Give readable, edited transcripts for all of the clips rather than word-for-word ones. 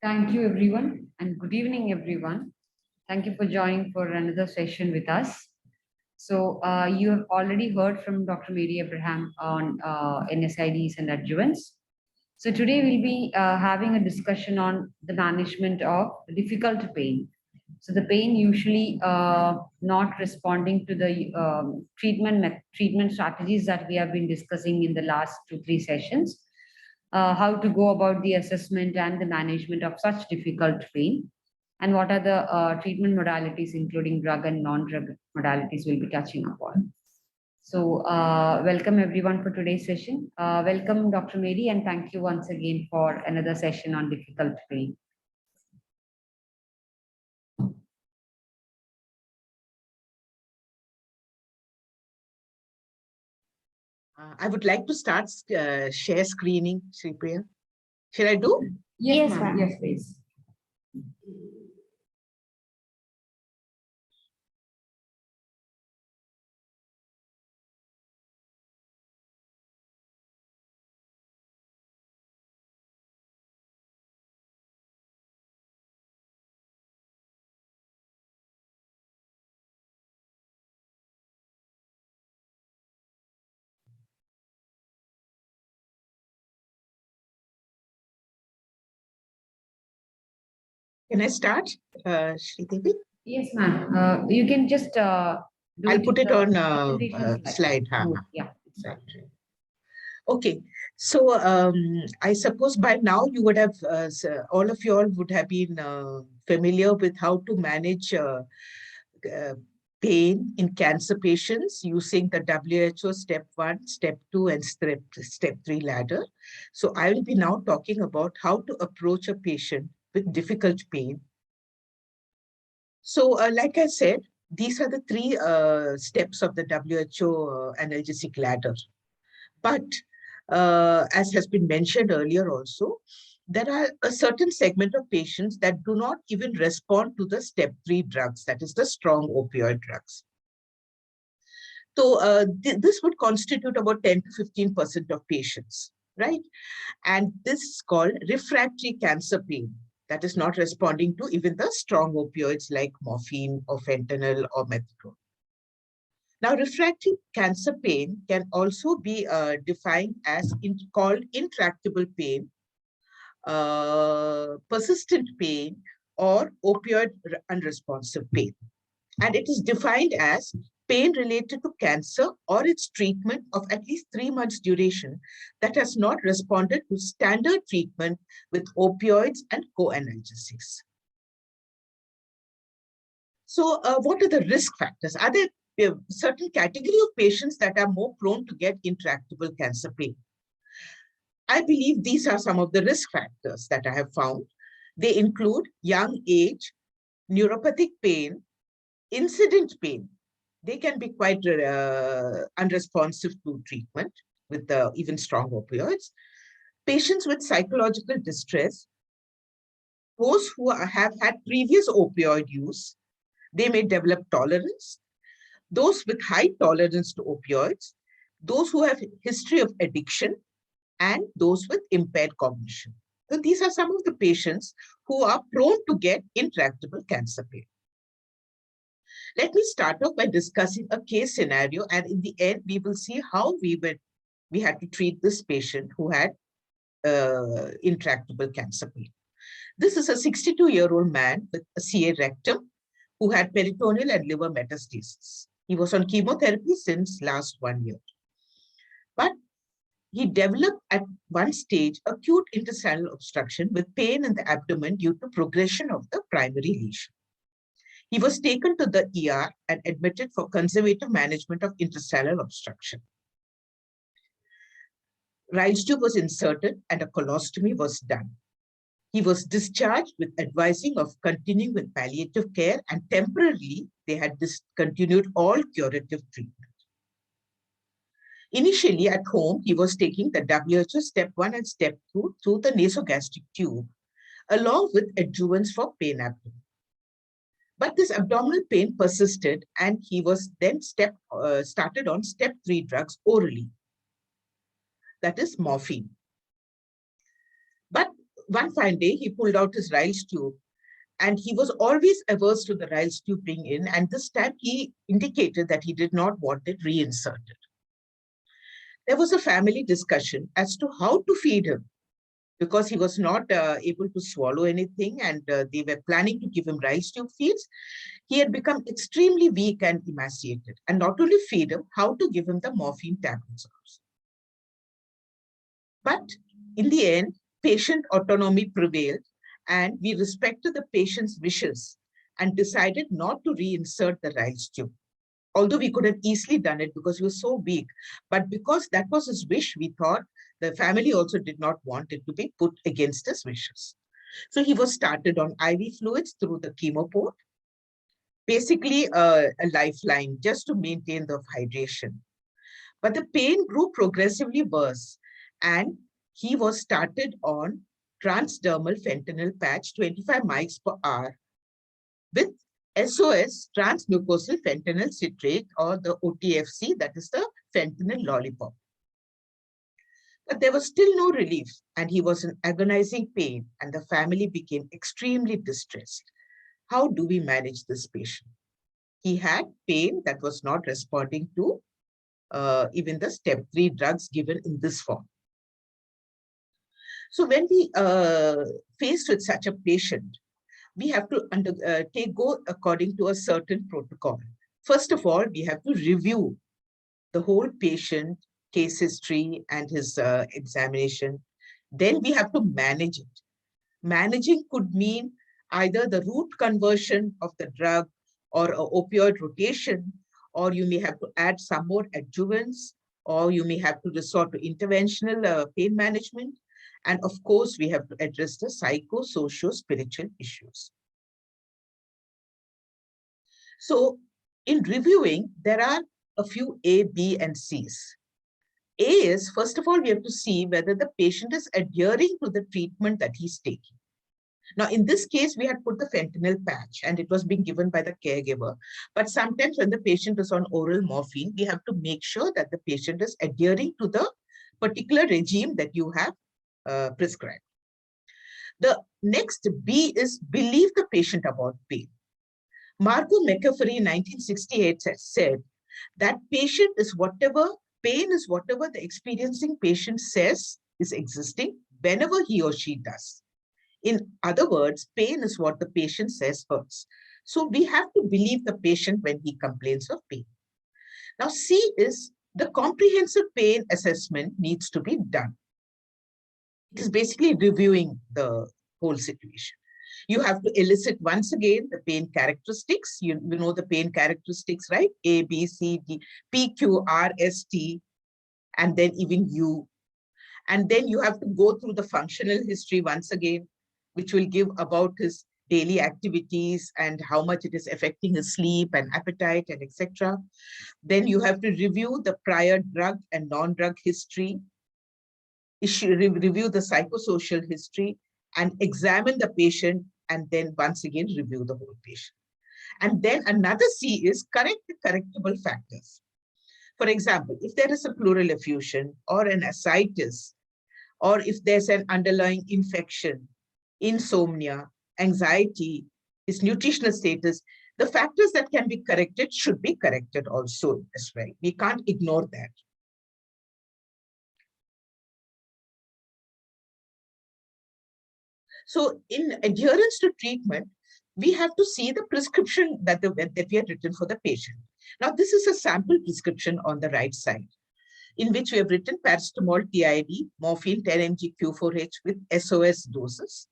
Thank you, everyone, and good evening, everyone. Thank you for joining for another session with us. You have already heard from Dr. Mary Abraham on NSIDs and adjuvants. So, today we'll be having a discussion on the management of difficult pain. So, the pain usually not responding to the treatment strategies that we have been discussing in the last 2, 3 sessions, how to go about the assessment and the management of such difficult pain, and what are the treatment modalities, including drug and non-drug modalities, we'll be touching upon. Welcome everyone for today's session. Welcome, Dr. Mary, and thank you once again for another session on difficult pain. I would like to start share screening, Shripriya. Should I do? Yes, ma'am. Yes, please. Can I start, Sridevi? Yes, ma'am. You can just I'll put it on slide. Yeah. Okay. So I suppose by now you would have, all of you all would have been familiar with how to manage pain in cancer patients using the WHO step 1, step 2, and step 3 ladder. So I will be now talking about how to approach a patient with difficult pain. So like I said, these are the 3 steps of the WHO analgesic ladder. But as has been mentioned earlier also, there are a certain segment of patients that do not even respond to the step 3 drugs, that is the strong opioid drugs. So this would constitute about 10 to 15% of patients, right? And this is called refractory cancer pain, that is not responding to even the strong opioids like morphine or fentanyl or methadone. Now, refractory cancer pain can also be defined as called intractable pain, persistent pain, or opioid unresponsive pain. And it is defined as pain related to cancer or its treatment of at least 3 months duration that has not responded to standard treatment with opioids and co-analgesics. So what are the risk factors? Are there a certain category of patients that are more prone to get intractable cancer pain? I believe these are some of the risk factors that I have found. They include young age, neuropathic pain, incident pain. They can be quite unresponsive to treatment with even strong opioids. Patients with psychological distress, those who have had previous opioid use, they may develop tolerance. Those with high tolerance to opioids, those who have history of addiction, and those with impaired cognition. So these are some of the patients who are prone to get intractable cancer pain. Let me start off by discussing a case scenario, and in the end, we will see how we had to treat this patient who had intractable cancer pain. This is a 62-year-old man with a CA rectum who had peritoneal and liver metastasis. He was on chemotherapy since last 1 year. But he developed at one stage acute intestinal obstruction with pain in the abdomen due to progression of the primary lesion. He was taken to the ER and admitted for conservative management of intestinal obstruction. Ray's tube was inserted and a colostomy was done. He was discharged with advising of continuing with palliative care, and temporarily they had discontinued all curative treatment. Initially at home, he was taking the WHO step 1 and step 2 through the nasogastric tube, along with adjuvants for pain abdomen. But this abdominal pain persisted, and he was then started on step 3 drugs orally, that is morphine. But One fine day, he pulled out his Ryle's tube, and he was always averse to the Ryle's tube being in. And this time he indicated that he did not want it reinserted. There was a family discussion as to how to feed him because he was not able to swallow anything, and they were planning to give him Ryle's tube feeds. He had become extremely weak and emaciated, and not only feed him, how to give him the morphine tablets also. But in the end, patient autonomy prevailed, and we respected the patient's wishes and decided not to reinsert the Ryle's tube. Although we could have easily done it because he was so weak, but because that was his wish, we thought the family also did not want it to be put against his wishes. So he was started on IV fluids through the chemo port, basically a lifeline just to maintain the hydration. But the pain grew progressively worse, and he was started on transdermal fentanyl patch 25 mics per hour with SOS, transmucosal fentanyl citrate, or the OTFC, that is the fentanyl lollipop. But there was still no relief, and he was in agonizing pain, and the family became extremely distressed. How do we manage this patient? He had pain that was not responding to even the step 3 drugs given in this form. So when we faced with such a patient, we have to go according to a certain protocol. First of all, we have to review the whole patient case history and his examination. Then we have to manage it. Managing could mean either the route conversion of the drug or opioid rotation, or you may have to add some more adjuvants, or you may have to resort to interventional pain management. And of course, we have to address the psycho-socio-spiritual issues. So in reviewing, there are a few A, B, and C's. A is, first of all, we have to see whether the patient is adhering to the treatment that he's taking. Now, in this case, we had put the fentanyl patch and it was being given by the caregiver. But sometimes when the patient is on oral morphine, we have to make sure that the patient is adhering to the particular regime that you have prescribed. The next B is believe the patient about pain. Margot McCaffrey in 1968 said that pain is whatever the experiencing patient says is existing whenever he or she does. In other words, pain is what the patient says hurts. So we have to believe the patient when he complains of pain. Now, C is the comprehensive pain assessment needs to be done. It is basically reviewing the whole situation. You have to elicit once again the pain characteristics. You know the pain characteristics, right? A, B, C, D, P, Q, R, S, T, and then even U. And then you have to go through the functional history once again, which will give about his daily activities and how much it is affecting his sleep and appetite and etc. Then you have to review the prior drug and non-drug history, review the psychosocial history, and examine the patient, and then once again review the whole patient. And then another C is correct the correctable factors. For example, if there is a pleural effusion or an ascites, or if there's an underlying infection, insomnia, anxiety, his nutritional status, the factors that can be corrected should be corrected also as well. We can't ignore that. So in adherence to treatment, we have to see the prescription that we had written for the patient. Now, this is a sample prescription on the right side, in which we have written paracetamol TID, morphine 10 mg Q4H with SOS doses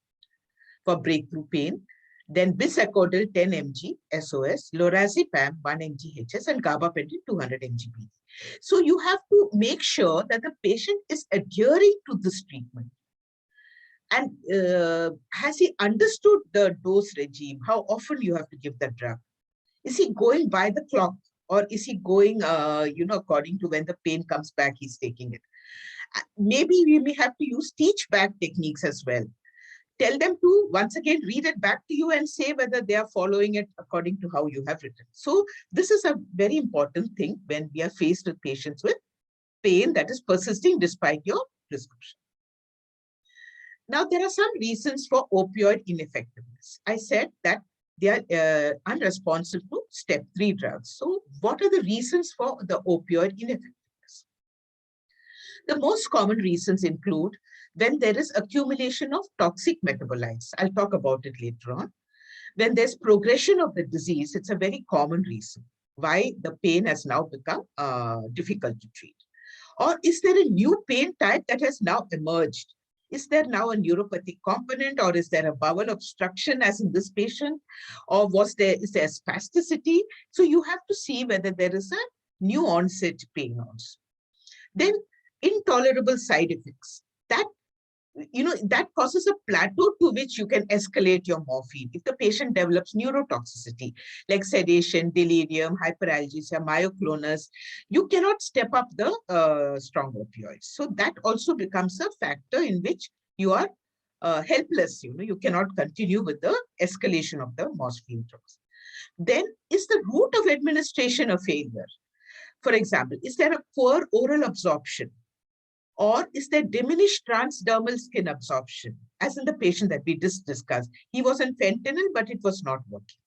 for breakthrough pain, then bisacodyl 10 mg SOS, lorazepam 1 mg HS, and gabapentin 200 mg PD. So you have to make sure that the patient is adhering to this treatment. And has he understood the dose regime? How often you have to give the drug? Is he going by the clock, or is he going, according to when the pain comes back, he's taking it? Maybe we may have to use teach back techniques as well. Tell them to once again read it back to you and say whether they are following it according to how you have written. So this is a very important thing when we are faced with patients with pain that is persisting despite your prescription. Now, there are some reasons for opioid ineffectiveness. I said that they are unresponsive to step 3 drugs. So what are the reasons for the opioid ineffectiveness? The most common reasons include when there is accumulation of toxic metabolites. I'll talk about it later on. When there's progression of the disease, it's a very common reason why the pain has now become difficult to treat. Or is there a new pain type that has now emerged? Is there now a neuropathic component, or is there a bowel obstruction as in this patient? Or is there spasticity? So you have to see whether there is a new onset pain also. Then intolerable side effects. That causes a plateau to which you can escalate your morphine. If the patient develops neurotoxicity, like sedation, delirium, hyperalgesia, myoclonus, you cannot step up the strong opioids. So that also becomes a factor in which you are helpless. You cannot continue with the escalation of the morphine drugs. Then is the route of administration a failure? For example, is there a poor oral absorption? Or is there diminished transdermal skin absorption, as in the patient that we just discussed? He was on fentanyl, but it was not working.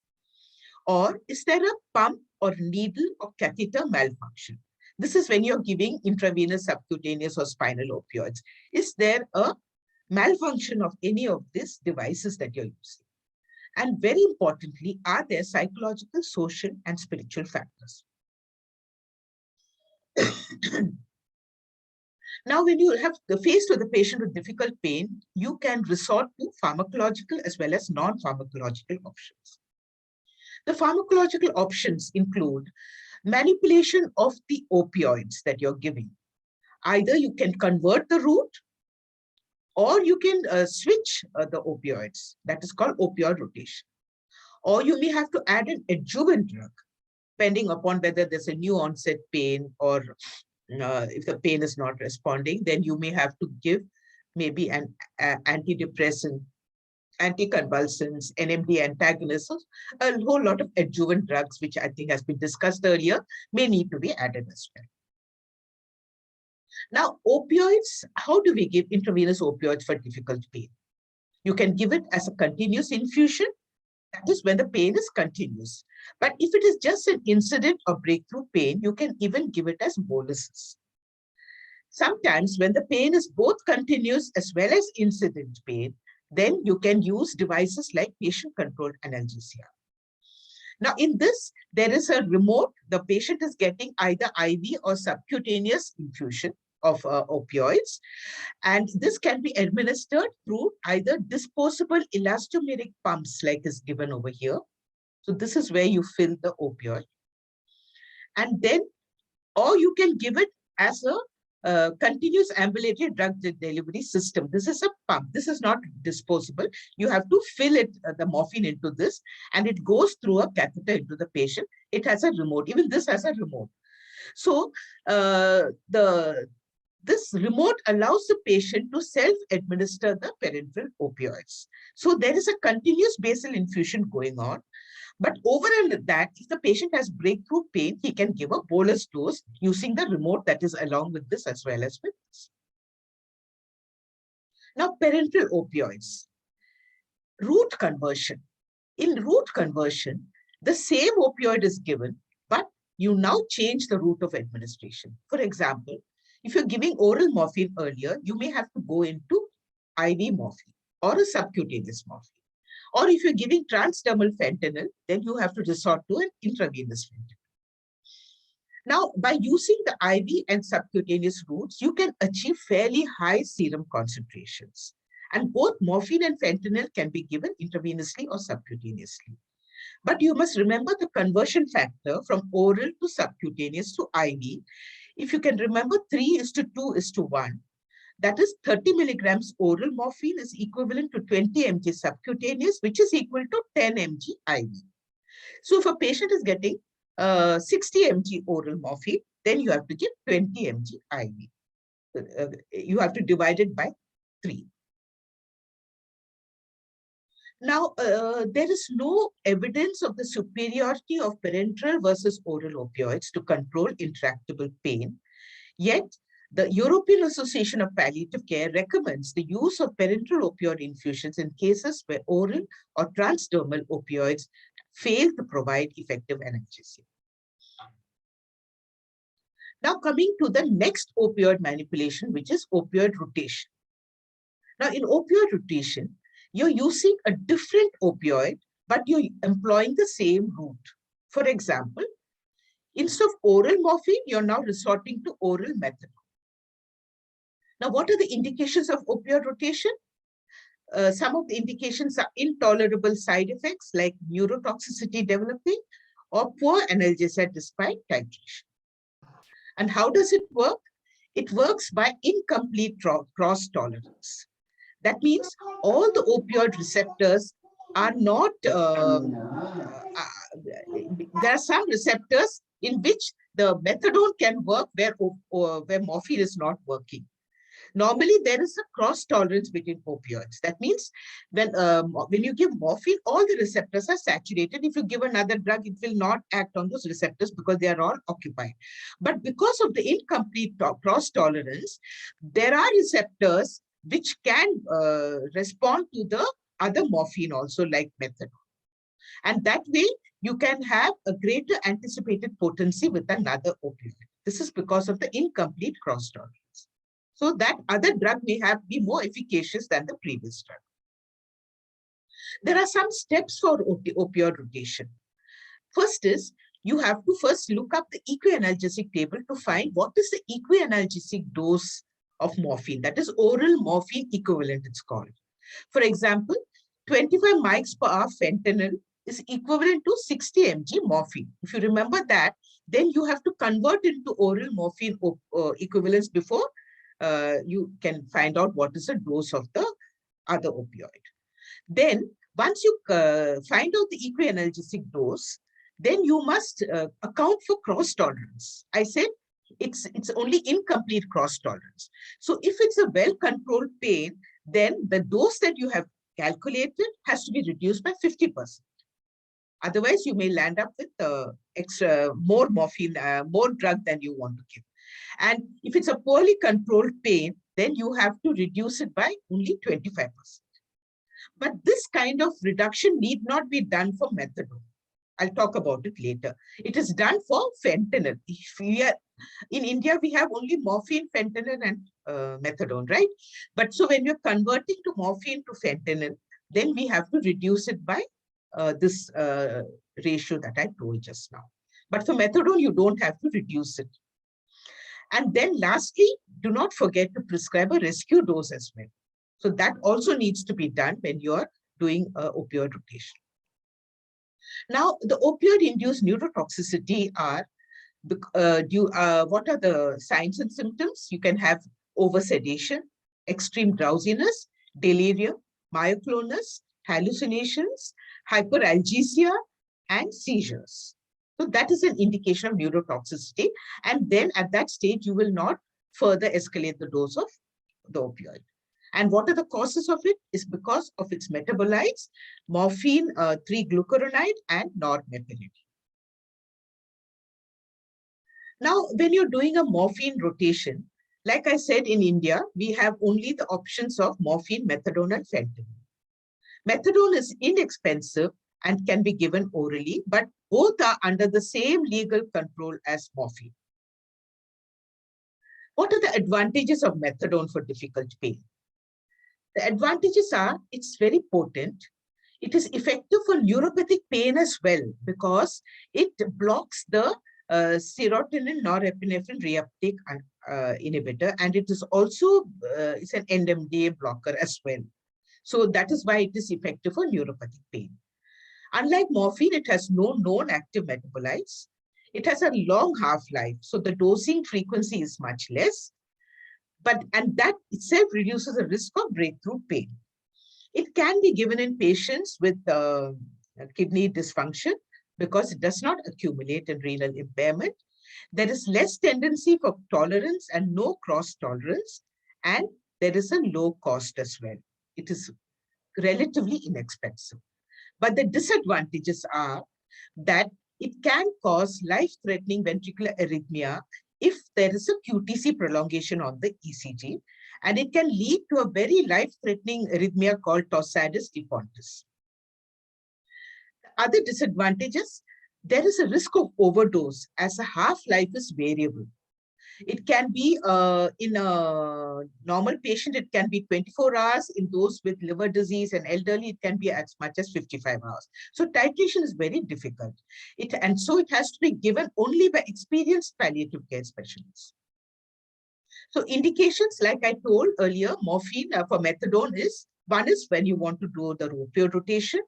Or is there a pump or needle or catheter malfunction? This is when you're giving intravenous, subcutaneous, or spinal opioids. Is there a malfunction of any of these devices that you're using? And very importantly, are there psychological, social, and spiritual factors? Now, when you have faced with the patient with difficult pain, you can resort to pharmacological as well as non-pharmacological options. The pharmacological options include manipulation of the opioids that you're giving. Either you can convert the route, or you can switch the opioids. That is called opioid rotation. Or you may have to add an adjuvant drug, depending upon whether there's a new onset pain, or if the pain is not responding, then you may have to give maybe an antidepressant, anticonvulsants, NMD antagonists, a whole lot of adjuvant drugs, which I think has been discussed earlier, may need to be added as well. Now, opioids, how do we give intravenous opioids for difficult pain? You can give it as a continuous infusion. That is when the pain is continuous. But if it is just an incident or breakthrough pain, you can even give it as boluses. Sometimes when the pain is both continuous as well as incident pain, then you can use devices like patient-controlled analgesia. Now, in this, there is a remote. The patient is getting either IV or subcutaneous infusion of opioids. And this can be administered through either disposable elastomeric pumps, like is given over here. So this is where you fill the opioid. And then, or you can give it as a continuous ambulatory drug delivery system. This is a pump. This is not disposable. You have to fill it, the morphine into this, and it goes through a catheter into the patient. It has a remote. Even this has a remote. So this remote allows the patient to self-administer the parenteral opioids. So there is a continuous basal infusion going on. But over and that, if the patient has breakthrough pain, he can give a bolus dose using the remote that is along with this as well as with this. Now, parenteral opioids. Route conversion. In route conversion, the same opioid is given, but you now change the route of administration. For example, if you're giving oral morphine earlier, you may have to go into IV morphine or a subcutaneous morphine. Or if you're giving transdermal fentanyl, then you have to resort to an intravenous fentanyl. Now, by using the IV and subcutaneous routes, you can achieve fairly high serum concentrations. And both morphine and fentanyl can be given intravenously or subcutaneously. But you must remember the conversion factor from oral to subcutaneous to IV. If you can remember, 3:2:1. That is 30 milligrams oral morphine is equivalent to 20 mg subcutaneous, which is equal to 10 mg IV. So if a patient is getting 60 mg oral morphine, then you have to give 20 mg IV. You have to divide it by 3. Now, there is no evidence of the superiority of parenteral versus oral opioids to control intractable pain. Yet, The European Association of Palliative Care recommends the use of parenteral opioid infusions in cases where oral or transdermal opioids fail to provide effective analgesia. Now coming to the next opioid manipulation, which is opioid rotation. Now in opioid rotation, you're using a different opioid, but you're employing the same route. For example, instead of oral morphine, you're now resorting to oral methadone. Now, what are the indications of opioid rotation? Some of the indications are intolerable side effects like neurotoxicity developing or poor analgesia despite titration. And how does it work? It works by incomplete cross tolerance. That means all the opioid receptors are not, there are some receptors in which the methadone can work where morphine is not working. Normally, there is a cross tolerance between opioids. That means when you give morphine, all the receptors are saturated. If you give another drug, it will not act on those receptors because they are all occupied. But because of the incomplete cross tolerance, there are receptors which can respond to the other morphine also, like methadone. And that way, you can have a greater anticipated potency with another opioid. This is because of the incomplete cross tolerance. So that other drug may be more efficacious than the previous drug. There are some steps for opioid rotation. First is, you have to first look up the equianalgesic table to find what is the equianalgesic dose of morphine. That is oral morphine equivalent, it's called. For example, 25 mics per hour fentanyl is equivalent to 60 mg morphine. If you remember that, then you have to convert into oral morphine equivalents before you can find out what is the dose of the other opioid. Then, once you find out the equianalgesic dose, then you must account for cross tolerance. I said it's only incomplete cross tolerance. So if it's a well-controlled pain, then the dose that you have calculated has to be reduced by 50%. Otherwise, you may land up with more morphine, more drug than you want to give. And if it's a poorly controlled pain, then you have to reduce it by only 25%. But this kind of reduction need not be done for methadone. I'll talk about it later. It is done for fentanyl. In India, we have only morphine, fentanyl, and methadone, right? But so when you're converting to morphine to fentanyl, then we have to reduce it by this ratio that I told just now. But for methadone, you don't have to reduce it. And then lastly, do not forget to prescribe a rescue dose as well. So that also needs to be done when you're doing opioid rotation. Now, the opioid-induced neurotoxicity are, what are the signs and symptoms? You can have oversedation, extreme drowsiness, delirium, myoclonus, hallucinations, hyperalgesia, and seizures. So that is an indication of neurotoxicity. And then at that stage, you will not further escalate the dose of the opioid. And what are the causes of it? Is because of its metabolites, morphine, 3-glucuronide, and norepinephrine. Now, when you're doing a morphine rotation, like I said, in India, we have only the options of morphine, methadone, and fentanyl. Methadone is inexpensive and can be given orally, but both are under the same legal control as morphine. What are the advantages of methadone for difficult pain? The advantages are it's very potent. It is effective for neuropathic pain as well because it blocks the serotonin norepinephrine reuptake inhibitor, and it is also it's an NMDA blocker as well. So that is why it is effective for neuropathic pain. Unlike morphine, it has no known active metabolites. It has a long half-life, so the dosing frequency is much less. And that itself reduces the risk of breakthrough pain. It can be given in patients with kidney dysfunction because it does not accumulate in renal impairment. There is less tendency for tolerance and no cross tolerance, and there is a low cost as well. It is relatively inexpensive. But the disadvantages are that it can cause life-threatening ventricular arrhythmia if there is a QTC prolongation on the ECG, and it can lead to a very life-threatening arrhythmia called torsades de pontis. Other disadvantages, there is a risk of overdose as a half-life is variable. It can be in a normal patient, it can be 24 hours. In those with liver disease and elderly, it can be as much as 55 hours. So titration is very difficult. And so it has to be given only by experienced palliative care specialists. So indications, like I told earlier, morphine for methadone is, one is when you want to do the opioid rotation.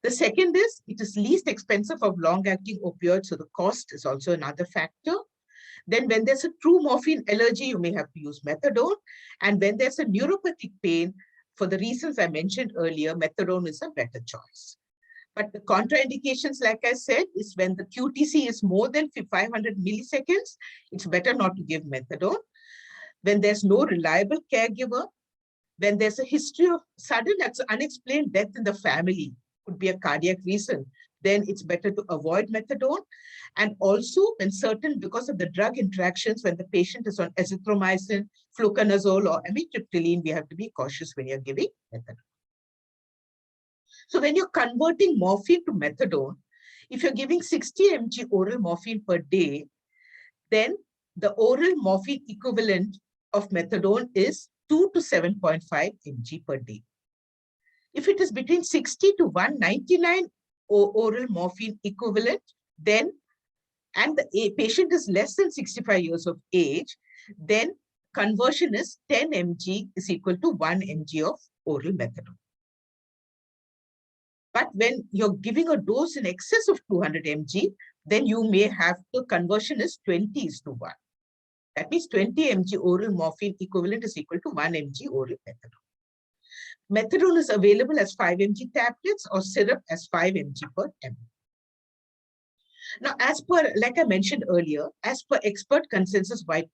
The second is, it is least expensive of long-acting opioids, so the cost is also another factor. Then when there's a true morphine allergy, you may have to use methadone. And when there's a neuropathic pain, for the reasons I mentioned earlier, methadone is a better choice. But the contraindications, like I said, is when the QTC is more than 500 milliseconds, it's better not to give methadone. When there's no reliable caregiver, when there's a history of sudden unexplained death in the family, could be a cardiac reason, then it's better to avoid methadone. And also when certain, because of the drug interactions, when the patient is on azithromycin, fluconazole, or amitriptyline, we have to be cautious when you're giving methadone. So when you're converting morphine to methadone, if you're giving 60 mg oral morphine per day, then the oral morphine equivalent of methadone is 2 to 7.5 mg per day. If it is between 60 to 199 oral morphine equivalent, then, and the patient is less than 65 years of age, then conversion is 10 mg is equal to 1 mg of oral methadone. But when you're giving a dose in excess of 200 mg, then you may have the conversion is 20:1. That means 20 mg oral morphine equivalent is equal to 1 mg oral methadone. Methadone is available as 5 mg tablets or syrup as 5 mg per ml. Now, as per, like I mentioned earlier, as per expert consensus white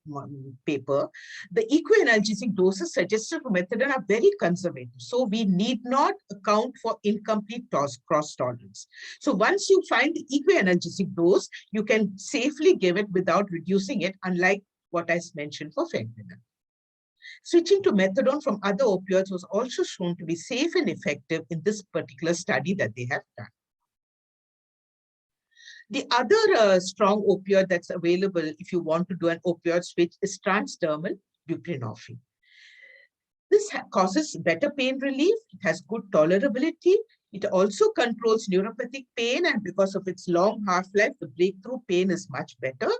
paper, the equianalgesic doses suggested for methadone are very conservative. So we need not account for incomplete cross tolerance. So once you find the equianalgesic dose, you can safely give it without reducing it, unlike what I mentioned for fentanyl. Switching to methadone from other opioids was also shown to be safe and effective in this particular study that they have done. The other strong opioid that's available if you want to do an opioid switch is transdermal buprenorphine. This causes better pain relief. It has good tolerability. It also controls neuropathic pain, and because of its long half-life, the breakthrough pain is much better.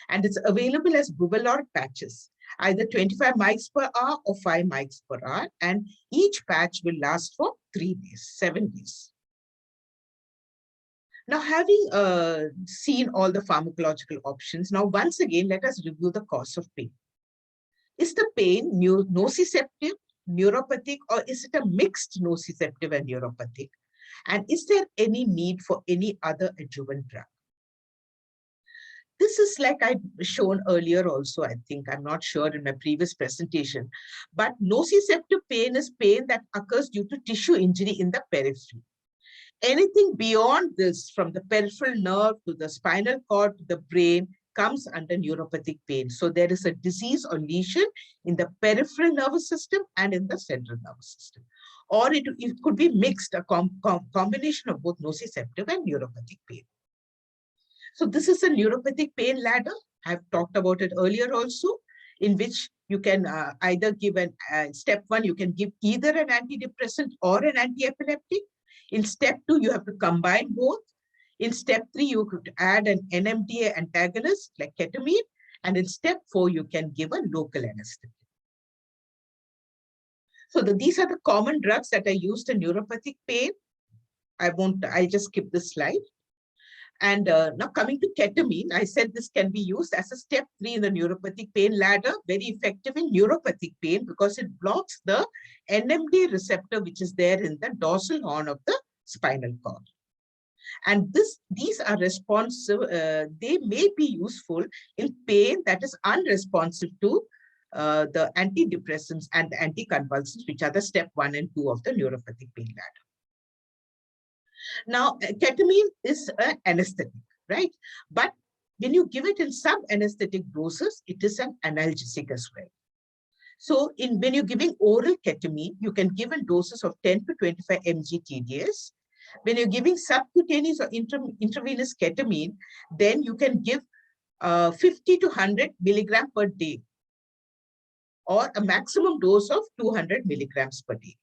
And it's available as Buvalor patches, either 25 mics per hour or 5 mics per hour. And each patch will last for 3 days, 7 days. Now, having seen all the pharmacological options, now once again, let us review the cause of pain. Is the pain nociceptive, neuropathic, or is it a mixed nociceptive and neuropathic? And is there any need for any other adjuvant drug? This is like I'd shown earlier also, I think, I'm not sure in my previous presentation, but nociceptive pain is pain that occurs due to tissue injury in the periphery. Anything beyond this, from the peripheral nerve to the spinal cord to the brain, comes under neuropathic pain. So there is a disease or lesion in the peripheral nervous system and in the central nervous system. Or it could be mixed, a combination of both nociceptive and neuropathic pain. So this is a neuropathic pain ladder. I've talked about it earlier also, in which you can either give step 1, you can give either an antidepressant or an antiepileptic. In step 2, you have to combine both. In step 3, you could add an NMDA antagonist like ketamine. And in step 4, you can give a local anesthetic. So these are the common drugs that are used in neuropathic pain. I'll just skip this slide. And now coming to ketamine, I said this can be used as a step 3 in the neuropathic pain ladder, very effective in neuropathic pain because it blocks the NMDA receptor, which is there in the dorsal horn of the spinal cord. And these are responsive, they may be useful in pain that is unresponsive to the antidepressants and the anticonvulsants, which are the step 1 and 2 of the neuropathic pain ladder. Now, ketamine is an anesthetic, right? But when you give it in sub-anesthetic doses, it is an analgesic as well. So when you're giving oral ketamine, you can give in doses of 10 to 25 mg TDS. When you're giving subcutaneous or intravenous ketamine, then you can give 50 to 100 milligram per day, or a maximum dose of 200 milligrams per day.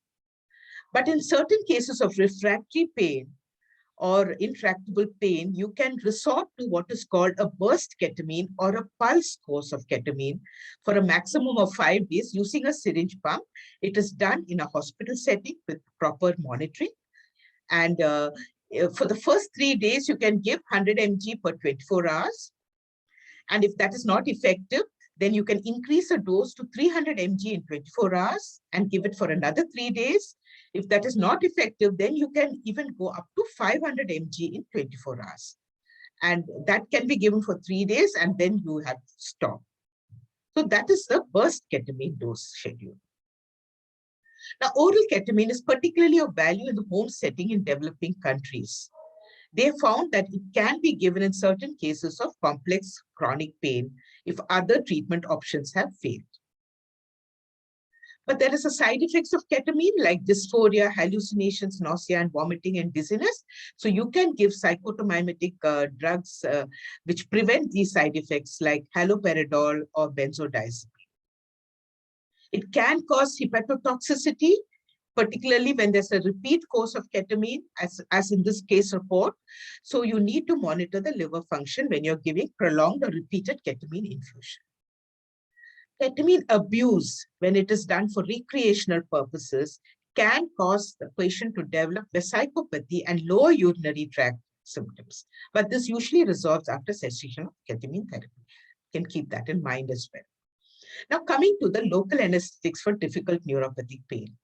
But in certain cases of refractory pain or intractable pain, you can resort to what is called a burst ketamine or a pulse course of ketamine for a maximum of 5 days using a syringe pump. It is done in a hospital setting with proper monitoring. And for the first 3 days, you can give 100 mg per 24 hours. And if that is not effective, then you can increase the dose to 300 mg in 24 hours and give it for another 3 days. If that is not effective, then you can even go up to 500 mg in 24 hours. And that can be given for 3 days, and then you have to stop. So that is the burst ketamine dose schedule. Now, oral ketamine is particularly of value in the home setting in developing countries. They found that it can be given in certain cases of complex chronic pain if other treatment options have failed. But there is a side effects of ketamine like dysphoria, hallucinations, nausea, and vomiting and dizziness. So you can give psychotomimetic drugs which prevent these side effects like haloperidol or benzodiazepine. It can cause hepatotoxicity, particularly when there's a repeat course of ketamine, as in this case report. So you need to monitor the liver function when you're giving prolonged or repeated ketamine infusion. Ketamine abuse, when it is done for recreational purposes, can cause the patient to develop vesicopathy and lower urinary tract symptoms. But this usually resolves after cessation of ketamine therapy. You can keep that in mind as well. Now, coming to the local anesthetics for difficult neuropathic pain.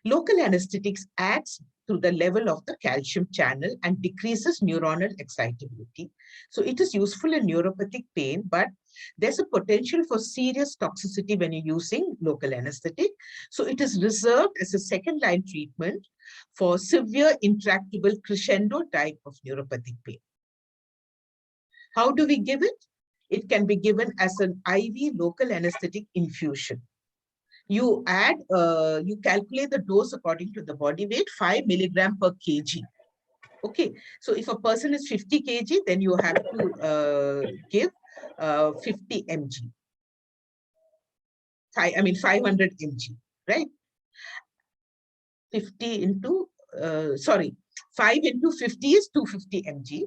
Local anesthetics adds to the level of the calcium channel and decreases neuronal excitability. So it is useful in neuropathic pain, but there's a potential for serious toxicity when you're using local anesthetic. So it is reserved as a second-line treatment for severe intractable crescendo type of neuropathic pain. How do we give it? It can be given as an IV local anesthetic infusion. You you calculate the dose according to the body weight, 5 milligram per kg. Okay, so if a person is 50 kg, then you have to give 50 mg. 500 mg, right? 50 into, 5 into 50 is 250 mg.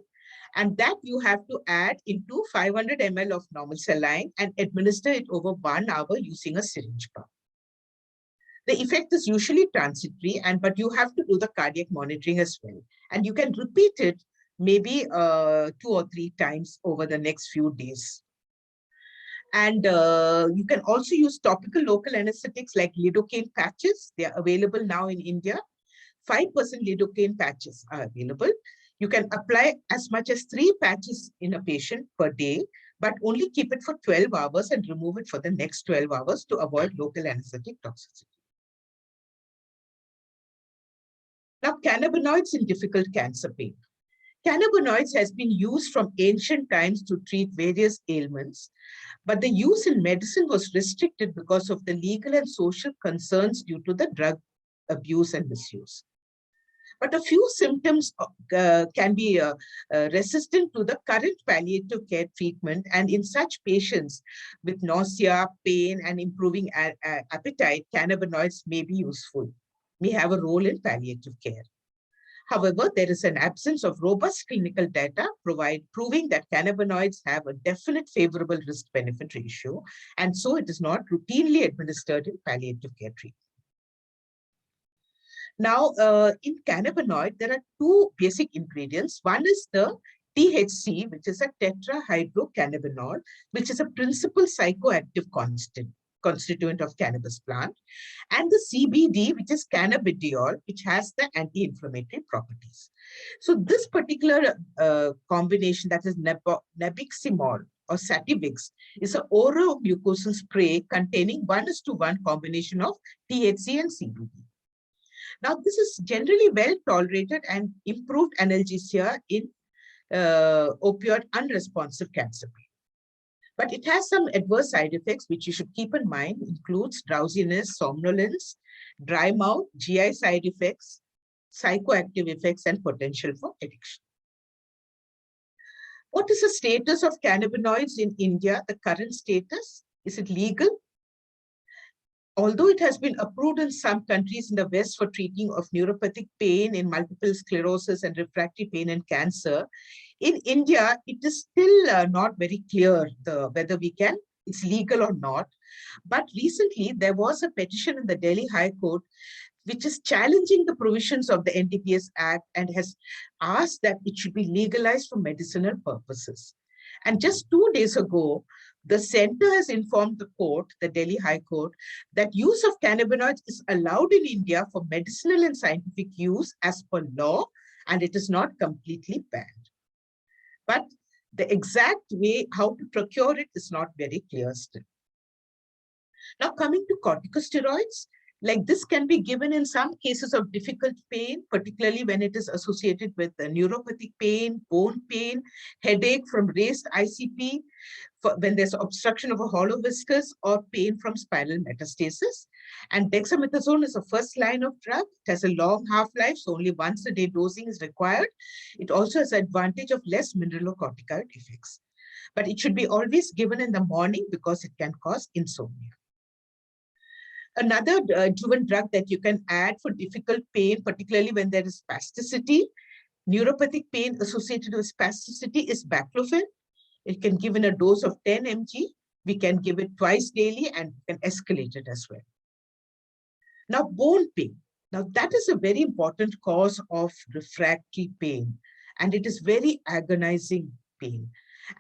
And that you have to add into 500 ml of normal saline and administer it over 1 hour using a syringe pump. The effect is usually transitory, but you have to do the cardiac monitoring as well. And you can repeat it maybe 2 or 3 times over the next few days. And you can also use topical local anesthetics like lidocaine patches. They are available now in India. 5% lidocaine patches are available. You can apply as much as 3 patches in a patient per day, but only keep it for 12 hours and remove it for the next 12 hours to avoid local anesthetic toxicity. Now, cannabinoids in difficult cancer pain. Cannabinoids has been used from ancient times to treat various ailments, but the use in medicine was restricted because of the legal and social concerns due to the drug abuse and misuse. But a few symptoms can be resistant to the current palliative care treatment, and in such patients with nausea, pain, and improving appetite, cannabinoids may be useful, may have a role in palliative care. However, there is an absence of robust clinical data proving that cannabinoids have a definite favorable risk-benefit ratio, and so it is not routinely administered in palliative care treatment. Now, in cannabinoid, there are 2 basic ingredients. One is the THC, which is a tetrahydrocannabinol, which is a principal psychoactive constituent of cannabis plant, and the CBD, which is cannabidiol, which has the anti-inflammatory properties. So this particular combination, that is nabiximol or Sativix, is an oral mucosal spray containing 1:1 combination of THC and CBD. Now, this is generally well tolerated and improved analgesia in opioid unresponsive cancer pain. But it has some adverse side effects, which you should keep in mind, includes drowsiness, somnolence, dry mouth, GI side effects, psychoactive effects, and potential for addiction. What is the status of cannabinoids in India? The current status? Is it legal? Although it has been approved in some countries in the West for treating of neuropathic pain in multiple sclerosis and refractory pain and cancer, in India, it is still not very clear whether it's legal or not. But recently, there was a petition in the Delhi High Court which is challenging the provisions of the NDPS Act and has asked that it should be legalized for medicinal purposes. And just 2 days ago, the center has informed the court, the Delhi High Court, that use of cannabinoids is allowed in India for medicinal and scientific use as per law, and it is not completely banned. But the exact way how to procure it is not very clear still. Now, coming to corticosteroids, like this can be given in some cases of difficult pain, particularly when it is associated with neuropathic pain, bone pain, headache from raised ICP, when there's obstruction of a hollow viscus, or pain from spinal metastasis. And dexamethasone is a first line of drug. It has a long half-life, so only once a day dosing is required. It also has the advantage of less mineralocorticoid effects. But it should be always given in the morning because it can cause insomnia. Another driven drug that you can add for difficult pain, particularly when there is spasticity, neuropathic pain associated with spasticity, is baclofen. It can give in a dose of 10 mg. We can give it twice daily and can escalate it as well. Now, bone pain. Now, that is a very important cause of refractory pain, and it is very agonizing pain.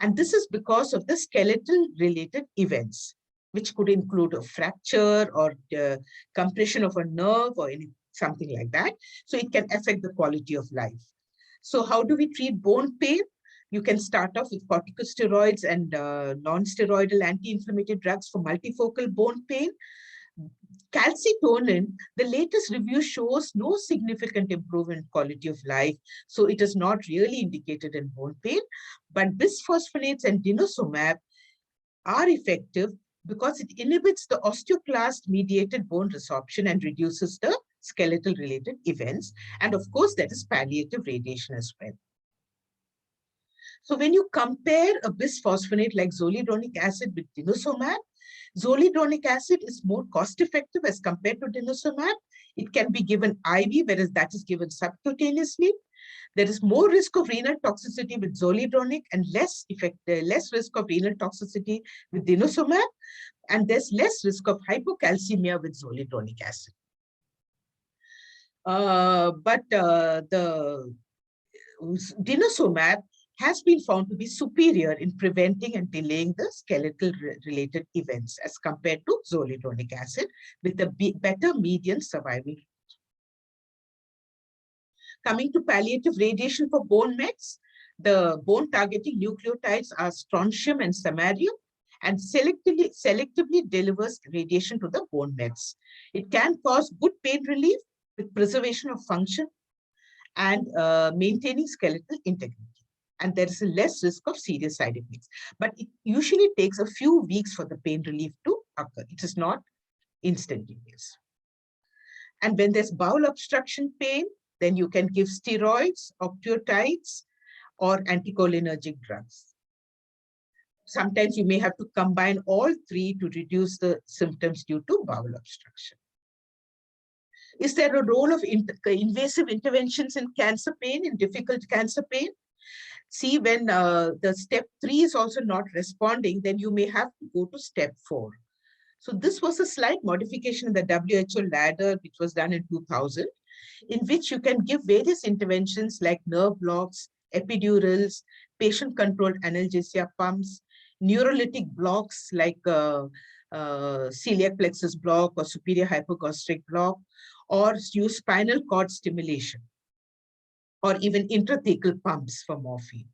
And this is because of the skeletal-related events, which could include a fracture or compression of a nerve or something like that. So it can affect the quality of life. So how do we treat bone pain? You can start off with corticosteroids and non-steroidal anti-inflammatory drugs for multifocal bone pain. Calcitonin, the latest review shows no significant improvement in quality of life, so it is not really indicated in bone pain. But bisphosphonates and denosumab are effective because it inhibits the osteoclast-mediated bone resorption and reduces the skeletal-related events. And of course, that is palliative radiation as well. So when you compare a bisphosphonate like zoledronic acid with denosumab, zoledronic acid is more cost-effective as compared to denosumab. It can be given IV, whereas that is given subcutaneously. There is more risk of renal toxicity with zoledronic and less risk of renal toxicity with denosumab, and there's less risk of hypocalcemia with zoledronic acid. The denosumab has been found to be superior in preventing and delaying the skeletal-related events as compared to zoledronic acid with a better median survival. Coming to palliative radiation for bone mets, the bone-targeting nucleotides are strontium and samarium, and selectively delivers radiation to the bone mets. It can cause good pain relief with preservation of function and maintaining skeletal integrity. And there is a less risk of serious side effects. But it usually takes a few weeks for the pain relief to occur. It is not instantaneous. And when there's bowel obstruction pain, then you can give steroids, octreotides, or anticholinergic drugs. Sometimes you may have to combine all three to reduce the symptoms due to bowel obstruction. Is there a role of invasive interventions in cancer pain, in difficult cancer pain? See, when the step 3 is also not responding, then you may have to go to step 4. So this was a slight modification in the WHO ladder, which was done in 2000, in which you can give various interventions like nerve blocks, epidurals, patient-controlled analgesia pumps, neurolytic blocks like celiac plexus block or superior hypogastric block, or use spinal cord stimulation, or even intrathecal pumps for morphine,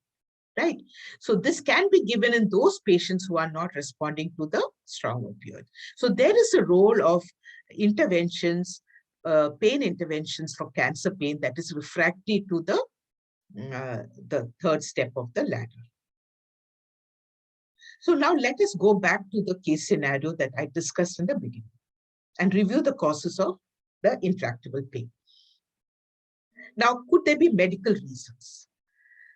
right? So this can be given in those patients who are not responding to the strong opioid. So there is a role of interventions, pain interventions for cancer pain that is refractory to the the third step of the ladder. So now let us go back to the case scenario that I discussed in the beginning and review the causes of the intractable pain. Now, could there be medical reasons?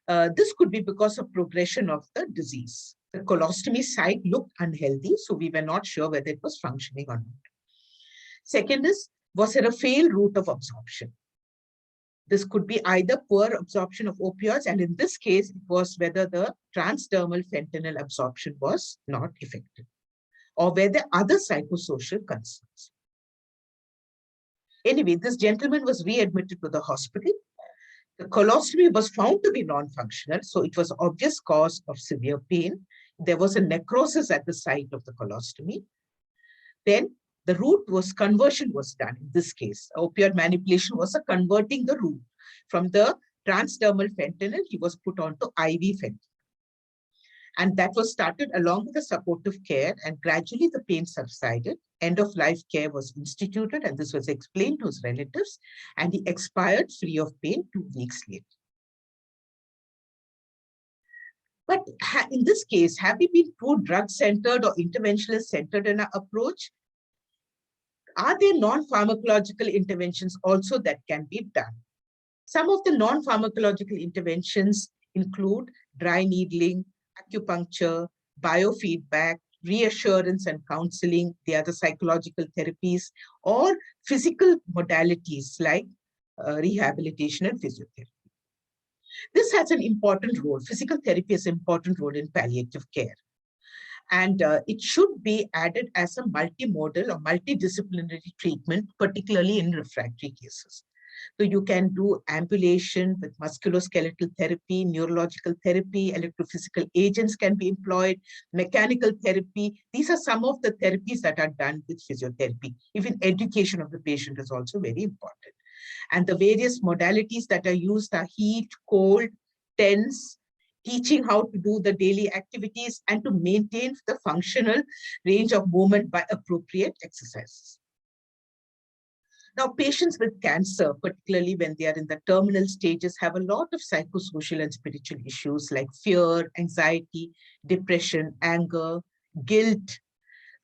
This could be because of progression of the disease. The colostomy site looked unhealthy, so we were not sure whether it was functioning or not. Second is, was there a failed route of absorption? This could be either poor absorption of opioids, and in this case, it was whether the transdermal fentanyl absorption was not effective, or were there other psychosocial concerns. Anyway, this gentleman was readmitted to the hospital. The colostomy was found to be non-functional, so it was obvious cause of severe pain. There was a necrosis at the site of the colostomy. Then the conversion was done in this case. Opioid manipulation was converting the route from the transdermal fentanyl, he was put onto IV fentanyl. And that was started along with the supportive care, and gradually the pain subsided. End-of-life care was instituted, and this was explained to his relatives, and he expired free of pain 2 weeks later. But in this case, have we been too drug-centered or interventionist-centered in our approach? Are there non-pharmacological interventions also that can be done? Some of the non-pharmacological interventions include dry needling, acupuncture, biofeedback, reassurance and counseling, the other psychological therapies, or physical modalities like rehabilitation and physiotherapy. This has an important role. Physical therapy has an important role in palliative care. And it should be added as a multimodal or multidisciplinary treatment, particularly in refractory cases. So you can do ambulation with musculoskeletal therapy, neurological therapy, electrophysical agents can be employed, mechanical therapy. These are some of the therapies that are done with physiotherapy. Even education of the patient is also very important. And the various modalities that are used are heat, cold, TENS, teaching how to do the daily activities, and to maintain the functional range of movement by appropriate exercises. Now, patients with cancer, particularly when they are in the terminal stages, have a lot of psychosocial and spiritual issues like fear, anxiety, depression, anger, guilt,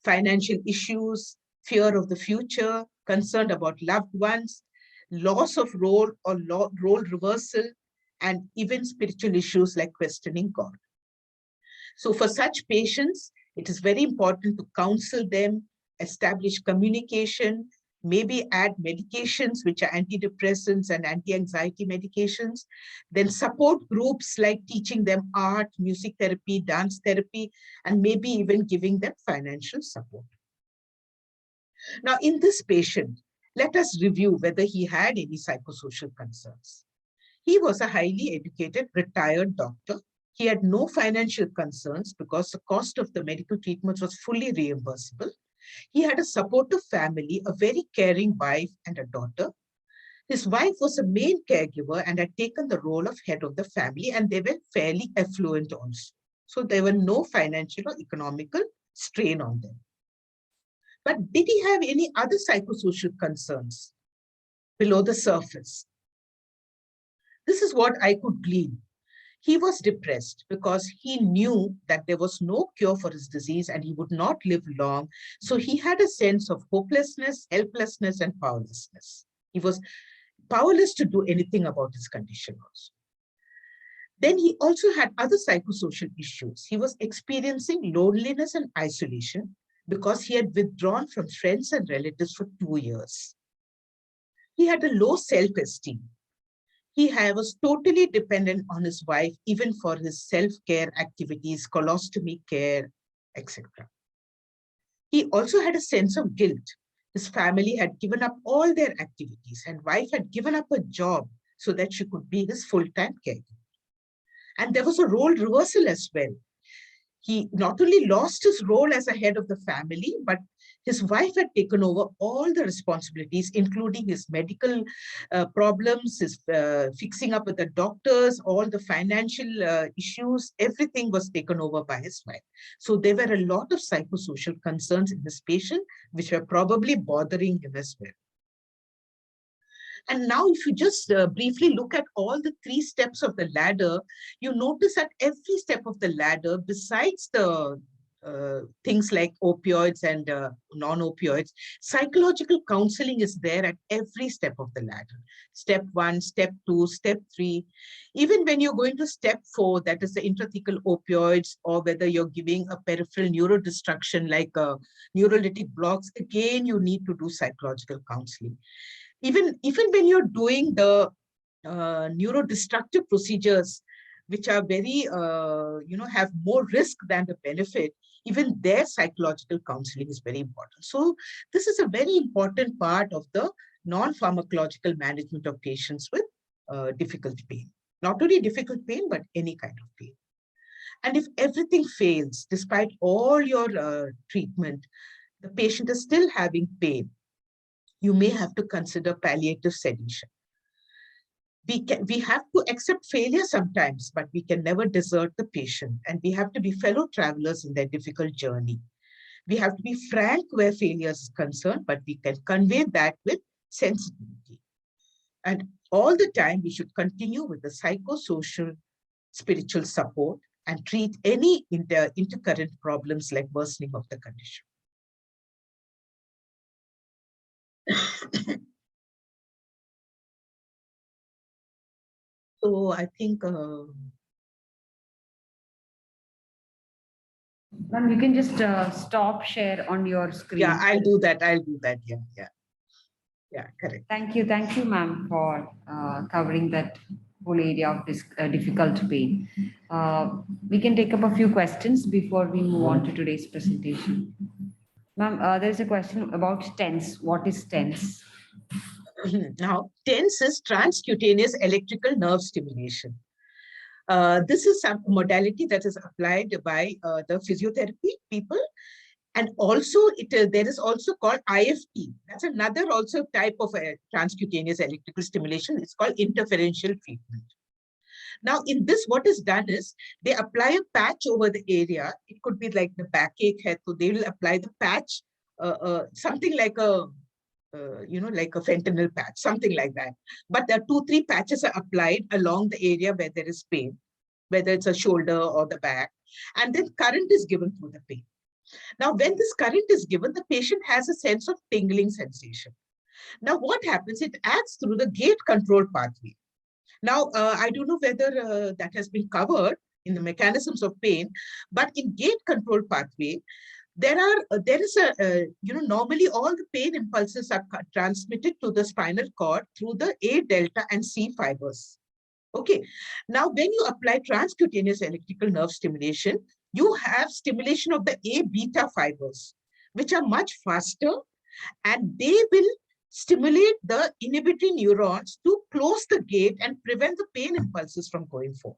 financial issues, fear of the future, concern about loved ones, loss of role or role reversal, and even spiritual issues like questioning God. So for such patients, it is very important to counsel them, establish communication, maybe add medications, which are antidepressants and anti-anxiety medications, then support groups like teaching them art, music therapy, dance therapy, and maybe even giving them financial support. Now, in this patient, let us review whether he had any psychosocial concerns. He was a highly educated, retired doctor. He had no financial concerns because the cost of the medical treatment was fully reimbursable. He had a supportive family, a very caring wife and a daughter. His wife was a main caregiver and had taken the role of head of the family, and they were fairly affluent also. So there were no financial or economical strain on them. But did he have any other psychosocial concerns below the surface? This is what I could glean. He was depressed because he knew that there was no cure for his disease and he would not live long. So he had a sense of hopelessness, helplessness, and powerlessness. He was powerless to do anything about his condition also. Then he also had other psychosocial issues. He was experiencing loneliness and isolation because he had withdrawn from friends and relatives for 2 years. He had a low self-esteem. He was totally dependent on his wife, even for his self-care activities, colostomy care, etc. He also had a sense of guilt. His family had given up all their activities, and wife had given up a job so that she could be his full-time caregiver. And there was a role reversal as well. He not only lost his role as a head of the family, but his wife had taken over all the responsibilities, including his medical problems, his fixing up with the doctors, all the financial issues, everything was taken over by his wife. So there were a lot of psychosocial concerns in this patient, which were probably bothering him as well. And now if you just briefly look at all the 3 steps of the ladder, you notice at every step of the ladder, besides the things like opioids and non-opioids, psychological counseling is there at every step of the ladder. Step 1, step 2, step 3. Even when you're going to step 4, that is the intrathecal opioids, or whether you're giving a peripheral neurodestruction like neurolytic blocks, again, you need to do psychological counseling. Even when you're doing the neurodestructive procedures, which are very, have more risk than the benefit, even their psychological counseling is very important. So this is a very important part of the non-pharmacological management of patients with difficult pain. Not only difficult pain, but any kind of pain. And if everything fails, despite all your treatment, the patient is still having pain, you may have to consider palliative sedation. We have to accept failure sometimes, but we can never desert the patient, and we have to be fellow travelers in their difficult journey. We have to be frank where failure is concerned, but we can convey that with sensitivity. And all the time, we should continue with the psychosocial, spiritual support and treat any intercurrent problems like worsening of the condition. So I think Ma'am, you can just stop share on your screen. yeah, I'll do that. Yeah, correct. Thank you, ma'am, for covering that whole area of this difficult pain. We can take up a few questions before we move on to today's presentation. Ma'am, there's a question about TENS. What is TENS? Now, TENS is transcutaneous electrical nerve stimulation. This is some modality that is applied by the physiotherapy people. And also, there is also called IFT. That's another also type of transcutaneous electrical stimulation. It's called interferential treatment. Now, in this, what is done is they apply a patch over the area. It could be like the backache head. So they will apply the patch, something like a like a fentanyl patch, something like that. But there are 2-3 patches are applied along the area where there is pain, whether it's a shoulder or the back, and then current is given through the pain. Now, when this current is given, the patient has a sense of tingling sensation. Now, what happens? It acts through the gate control pathway. Now, I don't know whether that has been covered in the mechanisms of pain, but in gate control pathway, there is normally all the pain impulses are transmitted to the spinal cord through the A delta and C fibers. Okay. Now, when you apply transcutaneous electrical nerve stimulation, you have stimulation of the A beta fibers, which are much faster, and they will stimulate the inhibitory neurons to close the gate and prevent the pain impulses from going forth.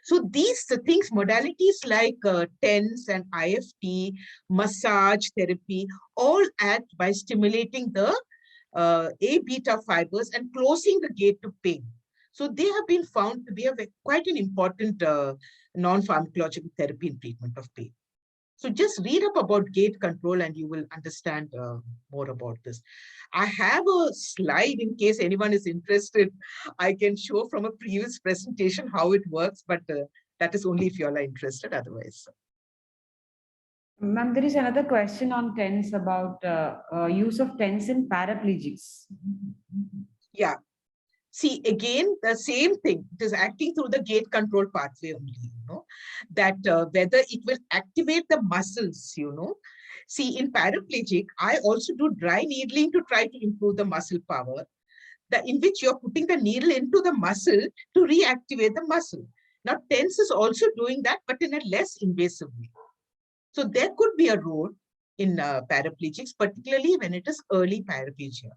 So these things, modalities like TENS and IFT, massage therapy, all act by stimulating the A beta fibers and closing the gate to pain. So they have been found to be quite an important non-pharmacological therapy in treatment of pain. So just read up about gate control and you will understand more about this. I have a slide in case anyone is interested. I can show from a previous presentation how it works, but that is only if you all are interested, otherwise. Ma'am, there is another question on TENS about use of TENS in paraplegics. Yeah. See, again, the same thing. It is acting through the gate control pathway only, that whether it will activate the muscles, See, in paraplegic, I also do dry needling to try to improve the muscle power, in which you're putting the needle into the muscle to reactivate the muscle. Now, TENS is also doing that, but in a less invasive way. So there could be a role in paraplegics, particularly when it is early paraplegia.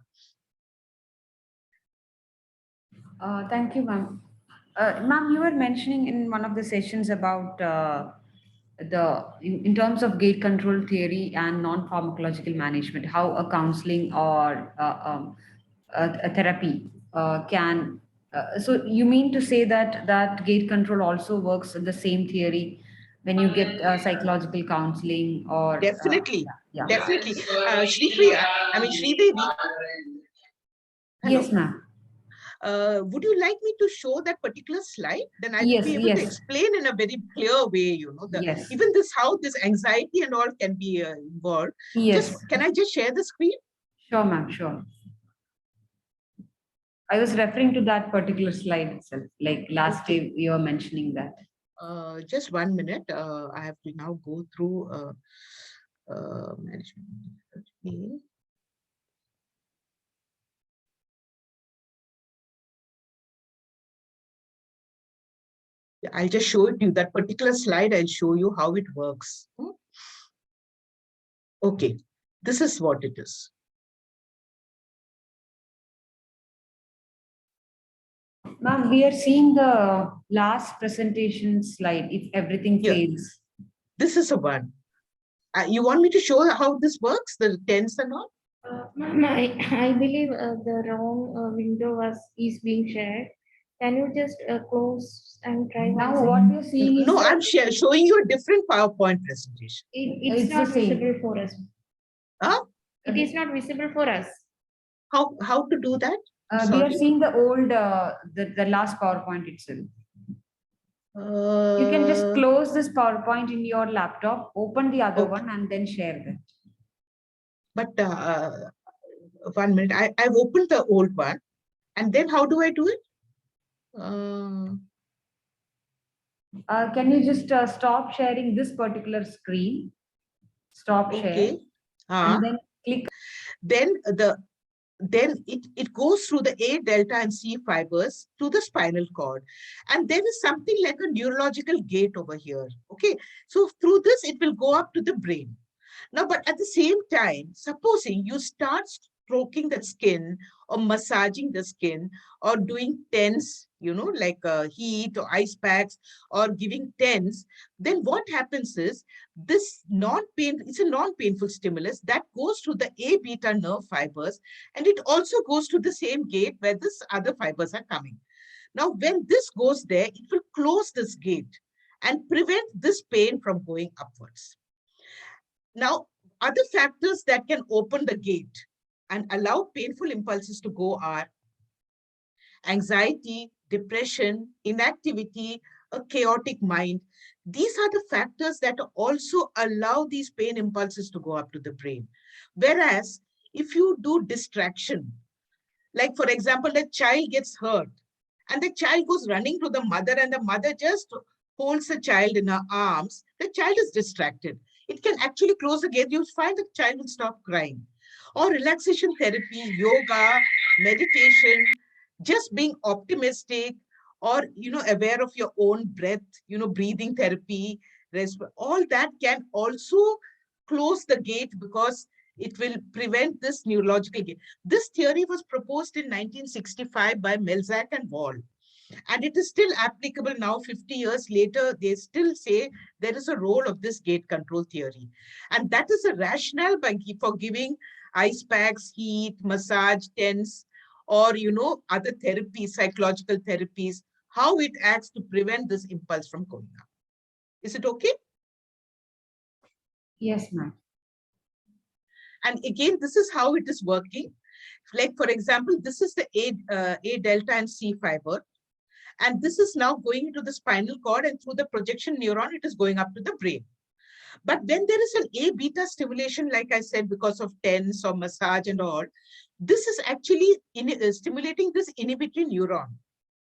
Thank you, ma'am. Ma'am, you were mentioning in one of the sessions about in terms of gate control theory and non-pharmacological management, how a counseling or a therapy can. So you mean to say that gate control also works in the same theory when you get psychological counseling or definitely, yeah. Definitely. Shripriya, I mean Sridevi. Hello? Yes, ma'am. Would you like me to show that particular slide? Then I will Yes, be able to yes, explain in a very clear way, yes, even this, how this anxiety and all can be involved. yes. Can I just share the screen? Sure, ma'am, sure. I was referring to that particular slide itself, like last Okay. day you were mentioning that. Just 1 minute. I have to now go through management. Okay. Yeah, I'll just show it to you. That particular slide, I'll show you how it works. Okay, this is what it is. Ma'am, we are seeing the last presentation slide if everything Here, fails. this is a one. You want me to show how this works, the tens and all? Ma'am, I believe the wrong window is being shared. Can you just close and try Now once? what we are seeing is No, that I'm showing you a different PowerPoint presentation. It's It's the not same. visible for us. Huh? It is not visible for us. How to do that? we are Sorry. seeing the old, the last PowerPoint itself. You can just close this PowerPoint in your laptop, open the other Okay. one and then share that. But 1 minute, I've opened the old one. And then how do I do it? Can you just stop sharing this particular screen? Stop share. Okay. And then click. Then it goes through the A, delta, and C fibers to the spinal cord. And there is something like a neurological gate over here. Okay. So through this, it will go up to the brain. Now, but at the same time, supposing you start stroking the skin or massaging the skin or doing TENS, like heat or ice packs or giving TENS, then what happens is it's a non-painful stimulus that goes to the A beta nerve fibers, and it also goes to the same gate where this other fibers are coming. Now, when this goes there, it will close this gate and prevent this pain from going upwards. Now, other factors that can open the gate and allow painful impulses to go are anxiety, depression, inactivity, a chaotic mind. These are the factors that also allow these pain impulses to go up to the brain. Whereas if you do distraction, like for example, the child gets hurt and the child goes running to the mother and the mother just holds the child in her arms, the child is distracted. It can actually close the gate. You find the child will stop crying. Or relaxation therapy, yoga, meditation, just being optimistic, or aware of your own breath, breathing therapy, all that can also close the gate because it will prevent this neurological gate. This theory was proposed in 1965 by Melzack and Wall. And it is still applicable now, 50 years later. They still say there is a role of this gate control theory. And that is a rationale for giving ice packs, heat, massage, TENS, or other therapies, psychological therapies, how it acts to prevent this impulse from going up. Is it okay? Yes, ma'am. And again, this is how it is working. Like, for example, this is the A delta and C fiber. And this is now going into the spinal cord, and through the projection neuron, it is going up to the brain. But when there is an A beta stimulation, like I said, because of TENS or massage and all, this is actually stimulating this inhibitory neuron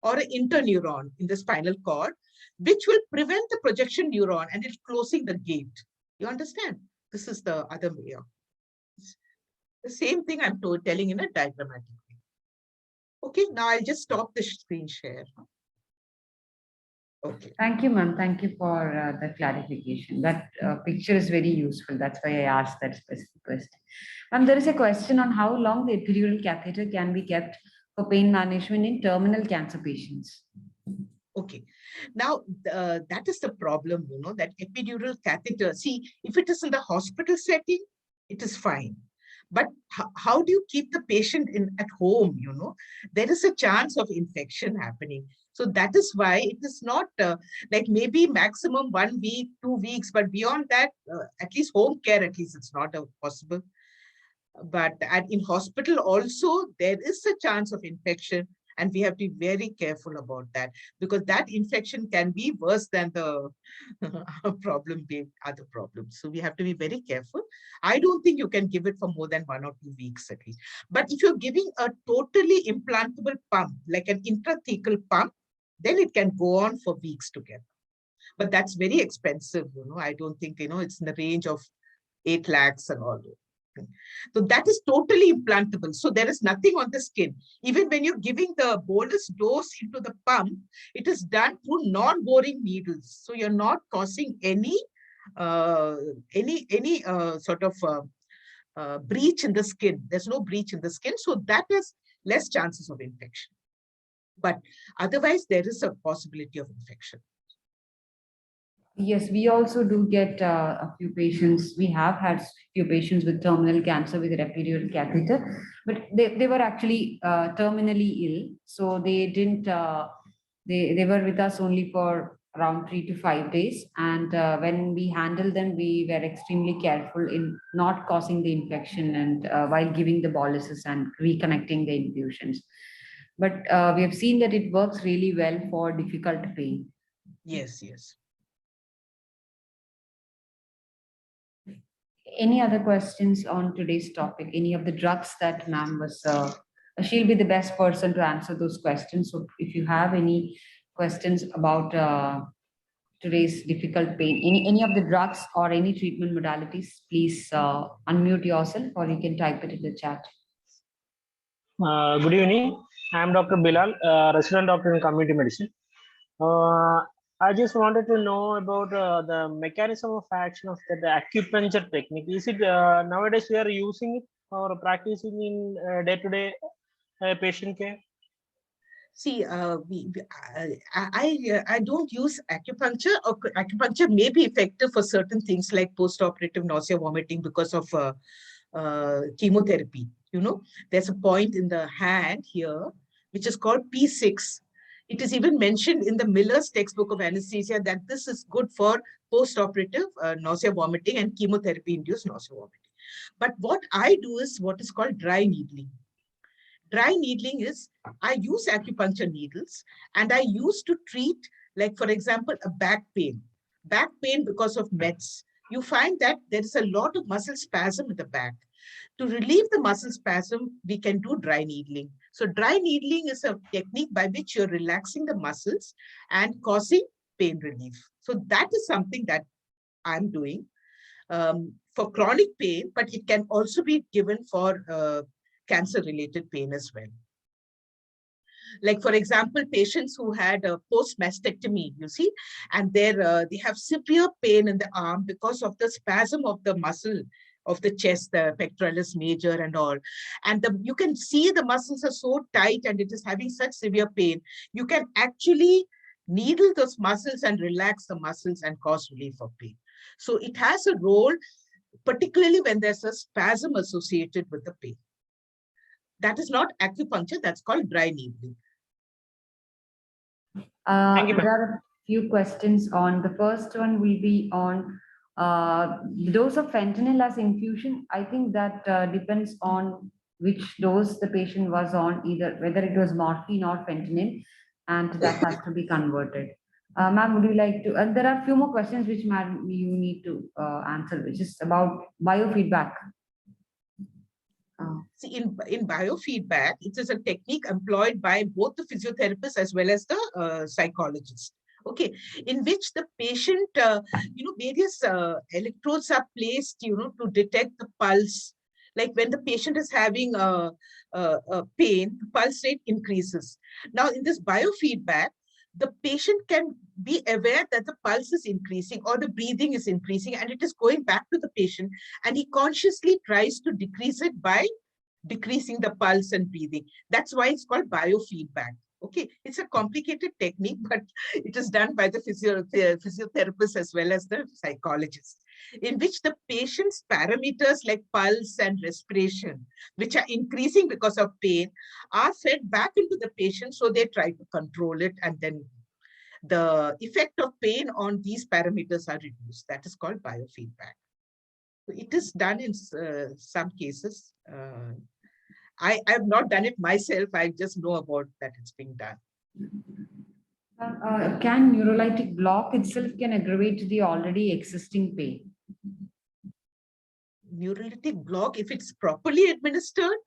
or an interneuron in the spinal cord, which will prevent the projection neuron and it's closing the gate. You understand? This is the other way. The same thing I'm telling in a diagrammatic way. Okay, now I'll just stop the screen share. Okay. Thank you, ma'am. Thank you for the clarification. That picture is very useful. That's why I asked that specific question. Ma'am, there is a question on how long the epidural catheter can be kept for pain management in terminal cancer patients. Okay, now that is the problem, that epidural catheter. See, if it is in the hospital setting, it is fine. But how do you keep the patient at home? There is a chance of infection happening. So that is why it is not like maybe maximum 1 week, 2 weeks, but beyond that, at least home care, at least it's not possible. But in hospital also, there is a chance of infection, and we have to be very careful about that, because that infection can be worse than the problem being other problems. So we have to be very careful. I don't think you can give it for more than 1 or 2 weeks at least. But if you're giving a totally implantable pump, like an intrathecal pump, then it can go on for weeks together. But that's very expensive, I don't think, it's in the range of 8 lakhs and all. So that is totally implantable. So there is nothing on the skin. Even when you're giving the bolus dose into the pump, it is done through non-boring needles. So you're not causing any sort of breach in the skin. There's no breach in the skin. So that has less chances of infection. But otherwise, there is a possibility of infection. Yes, we also do get a few patients. We have had few patients with terminal cancer with an epidural catheter, but they were actually terminally ill. So they didn't, they were with us only for around 3 to 5 days. And when we handled them, we were extremely careful in not causing the infection and while giving the boluses and reconnecting the infusions. But we have seen that it works really well for difficult pain. Yes, yes. Any other questions on today's topic? Any of the drugs that ma'am was, she'll be the best person to answer those questions. So if you have any questions about today's difficult pain, any of the drugs or any treatment modalities, please unmute yourself or you can type it in the chat. Good evening. I am Dr. Bilal, resident doctor in community medicine. I just wanted to know about the mechanism of action of the acupuncture technique. Is it nowadays we are using it or practicing in day-to-day patient care? See, I don't use acupuncture. Or acupuncture may be effective for certain things like post-operative nausea, vomiting because of chemotherapy. There's a point in the hand here, which is called P6. It is even mentioned in the Miller's textbook of anesthesia that this is good for post-operative nausea, vomiting and chemotherapy-induced nausea, vomiting. But what I do is what is called dry needling. Dry needling is, I use acupuncture needles and I used to treat, like for example, a back pain. Back pain because of meds. You find that there is a lot of muscle spasm in the back. To relieve the muscle spasm, we can do dry needling. So dry needling is a technique by which you're relaxing the muscles and causing pain relief. So that is something that I'm doing for chronic pain, but it can also be given for cancer-related pain as well. Like, for example, patients who had a post-mastectomy, you see, and they have severe pain in the arm because of the spasm of the muscle of the chest, the pectoralis major and all. And you can see the muscles are so tight and it is having such severe pain. You can actually needle those muscles and relax the muscles and cause relief of pain. So it has a role, particularly when there's a spasm associated with the pain. That is not acupuncture, that's called dry needling. There are a few questions on, the first one will be on the dose of fentanyl as infusion. I think that depends on which dose the patient was on, either whether it was morphine or fentanyl, and that has to be converted. Ma'am, would you like to, there are a few more questions which ma'am you need to answer, which is about biofeedback. See, in biofeedback, it is a technique employed by both the physiotherapists as well as the psychologist. Okay, in which the patient, various electrodes are placed, to detect the pulse. Like when the patient is having a pain, the pulse rate increases. Now, in this biofeedback, the patient can be aware that the pulse is increasing or the breathing is increasing and it is going back to the patient, and he consciously tries to decrease it by decreasing the pulse and breathing. That's why it's called biofeedback. Okay, it's a complicated technique, but it is done by the physiotherapist as well as the psychologist, in which the patient's parameters like pulse and respiration, which are increasing because of pain, are fed back into the patient, so they try to control it, and then the effect of pain on these parameters are reduced. That is called biofeedback. It is done in some cases. I have not done it myself. I just know about that it's being done. Can neurolytic block itself can aggravate the already existing pain? Neurolytic block, if it's properly administered,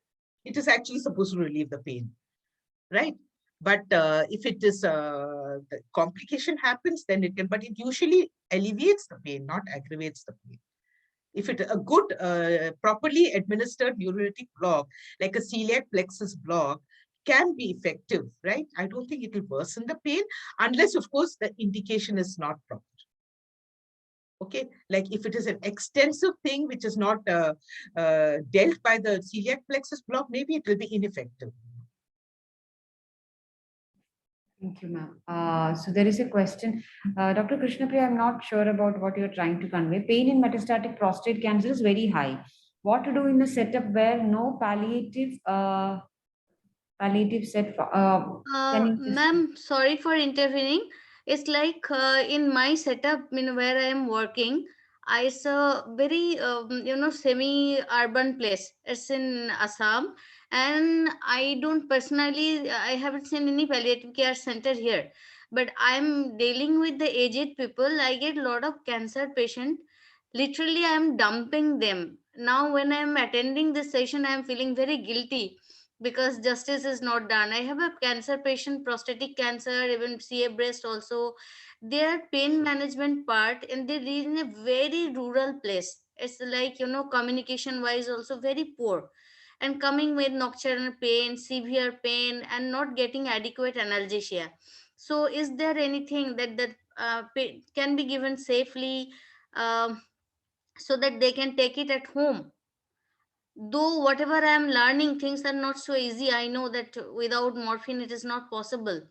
it is actually supposed to relieve the pain, right? But if it is the complication happens, then it can, but it usually alleviates the pain, not aggravates the pain. If it a good, properly administered neurolytic block, like a celiac plexus block, can be effective, right? I don't think it will worsen the pain unless, of course, the indication is not proper. Okay, like if it is an extensive thing which is not dealt by the celiac plexus block, maybe it will be ineffective. Thank you, ma'am. So there is a question. Dr. Krishnapriya, I'm not sure about what you're trying to convey. Pain in metastatic prostate cancer is very high. What to do in a setup where no palliative set? Can you just- Ma'am, sorry for intervening. It's like in my setup, where I am working, it's a very, semi-urban place. It's in Assam, and I don't personally, I haven't seen any palliative care center here. But I'm dealing with the aged people. I get a lot of cancer patient. Literally, I'm dumping them. Now, when I'm attending this session, I'm feeling very guilty because justice is not done. I have a cancer patient, prostatic cancer, even CA breast also. Their pain management part, and they live in a very rural place. It's like, communication wise also very poor. And coming with nocturnal pain, severe pain, and not getting adequate analgesia. So, is there anything that can be given safely, um, so that they can take it at home? Though whatever I am learning, things are not so easy. I know that without morphine it is not possible,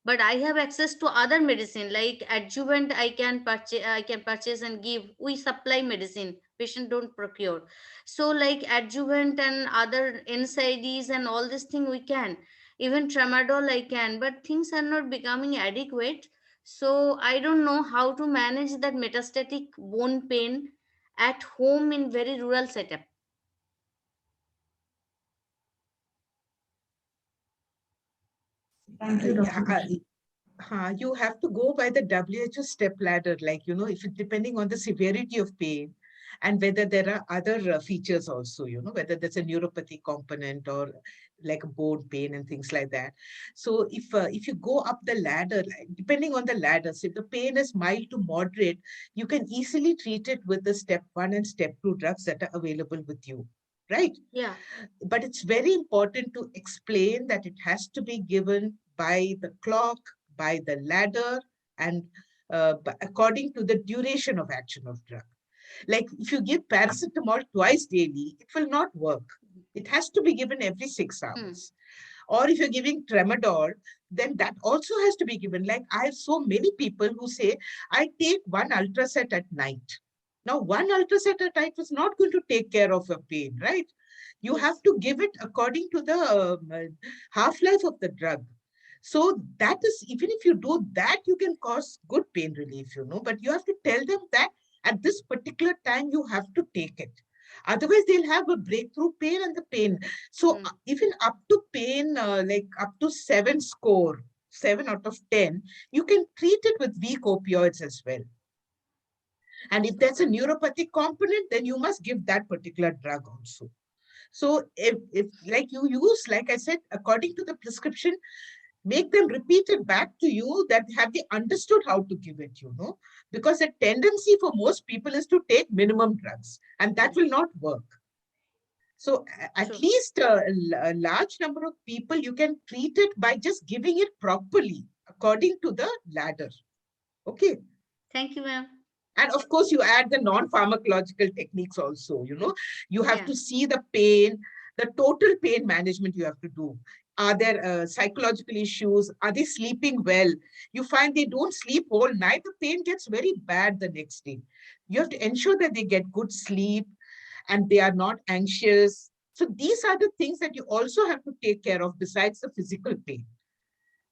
but I have access to other medicine like adjuvant. I can purchase and give. We supply medicine, patient don't procure. So like adjuvant and other NSAIDs and all this thing we can, even tramadol I can, but things are not becoming adequate. So I don't know how to manage that metastatic bone pain at home in very rural setup. Thank you, Dr. Krishna. You have to go by the WHO step ladder, like, if it depending on the severity of pain and whether there are other features also, whether there's a neuropathy component or like bone pain and things like that. So if you go up the ladder, like, depending on the ladder, so if the pain is mild to moderate, you can easily treat it with the step 1 and step 2 drugs that are available with you, right? Yeah. But it's very important to explain that it has to be given by the clock, by the ladder, and according to the duration of action of drug. Like if you give paracetamol twice daily, it will not work. It has to be given every 6 hours. Or if you're giving tramadol, then that also has to be given. Like I have so many people who say, I take one Ultracet at night. Now, one Ultracet at night is not going to take care of your pain, right? You have to give it according to the half-life of the drug. So that is, even if you do that, you can cause good pain relief, but you have to tell them that at this particular time, you have to take it. Otherwise, they'll have a breakthrough pain and the pain. So even up to pain, like up to 7 score, 7 out of 10, you can treat it with weak opioids as well. And if there's a neuropathic component, then you must give that particular drug also. So if like you use, like I said, according to the prescription, make them repeat it back to you that have they understood how to give it, because the tendency for most people is to take minimum drugs and that will not work. So at least a large number of people, you can treat it by just giving it properly according to the ladder. Okay. Thank you, ma'am. And of course, you add the non-pharmacological techniques also, you have to see the pain, the total pain management you have to do. Are there psychological issues? Are they sleeping well? You find they don't sleep all night, the pain gets very bad the next day. You have to ensure that they get good sleep and they are not anxious. So these are the things that you also have to take care of besides the physical pain.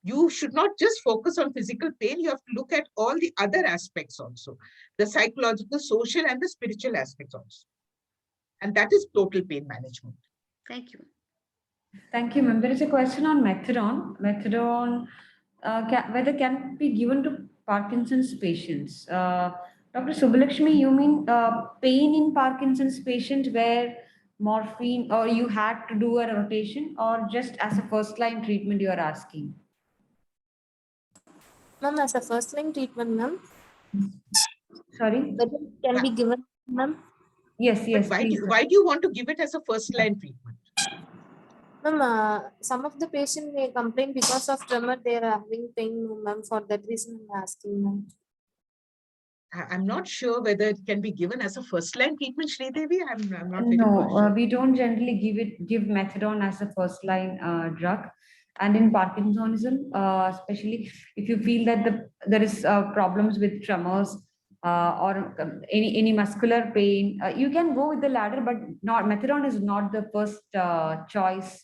you should not just focus on physical pain, you have to look at all the other aspects also, the psychological, social, and the spiritual aspects also. And that is total pain management. Thank you. Thank you, ma'am. There is a question on methadone. Methadone, whether can be given to Parkinson's patients. Dr. Subbalakshmi, you mean pain in Parkinson's patient where morphine, or you had to do a rotation, or just as a first line treatment you are asking? Ma'am, as a first line treatment, ma'am, Sorry? whether it can be given, ma'am. Yes, But yes, why please. why do you want to give it as a first line treatment? Ma'am, some of the patient may complain because of tremor, they are having pain, ma'am. For that reason, I'm asking, ma'am. I'm not sure whether it can be given as a first line treatment, Sridevi. I'm not very No, sure. we don't generally give methadone as a first line drug. And in Parkinsonism, especially if you feel that there is problems with tremors or any muscular pain, you can go with the ladder, but not methadone is not the first choice.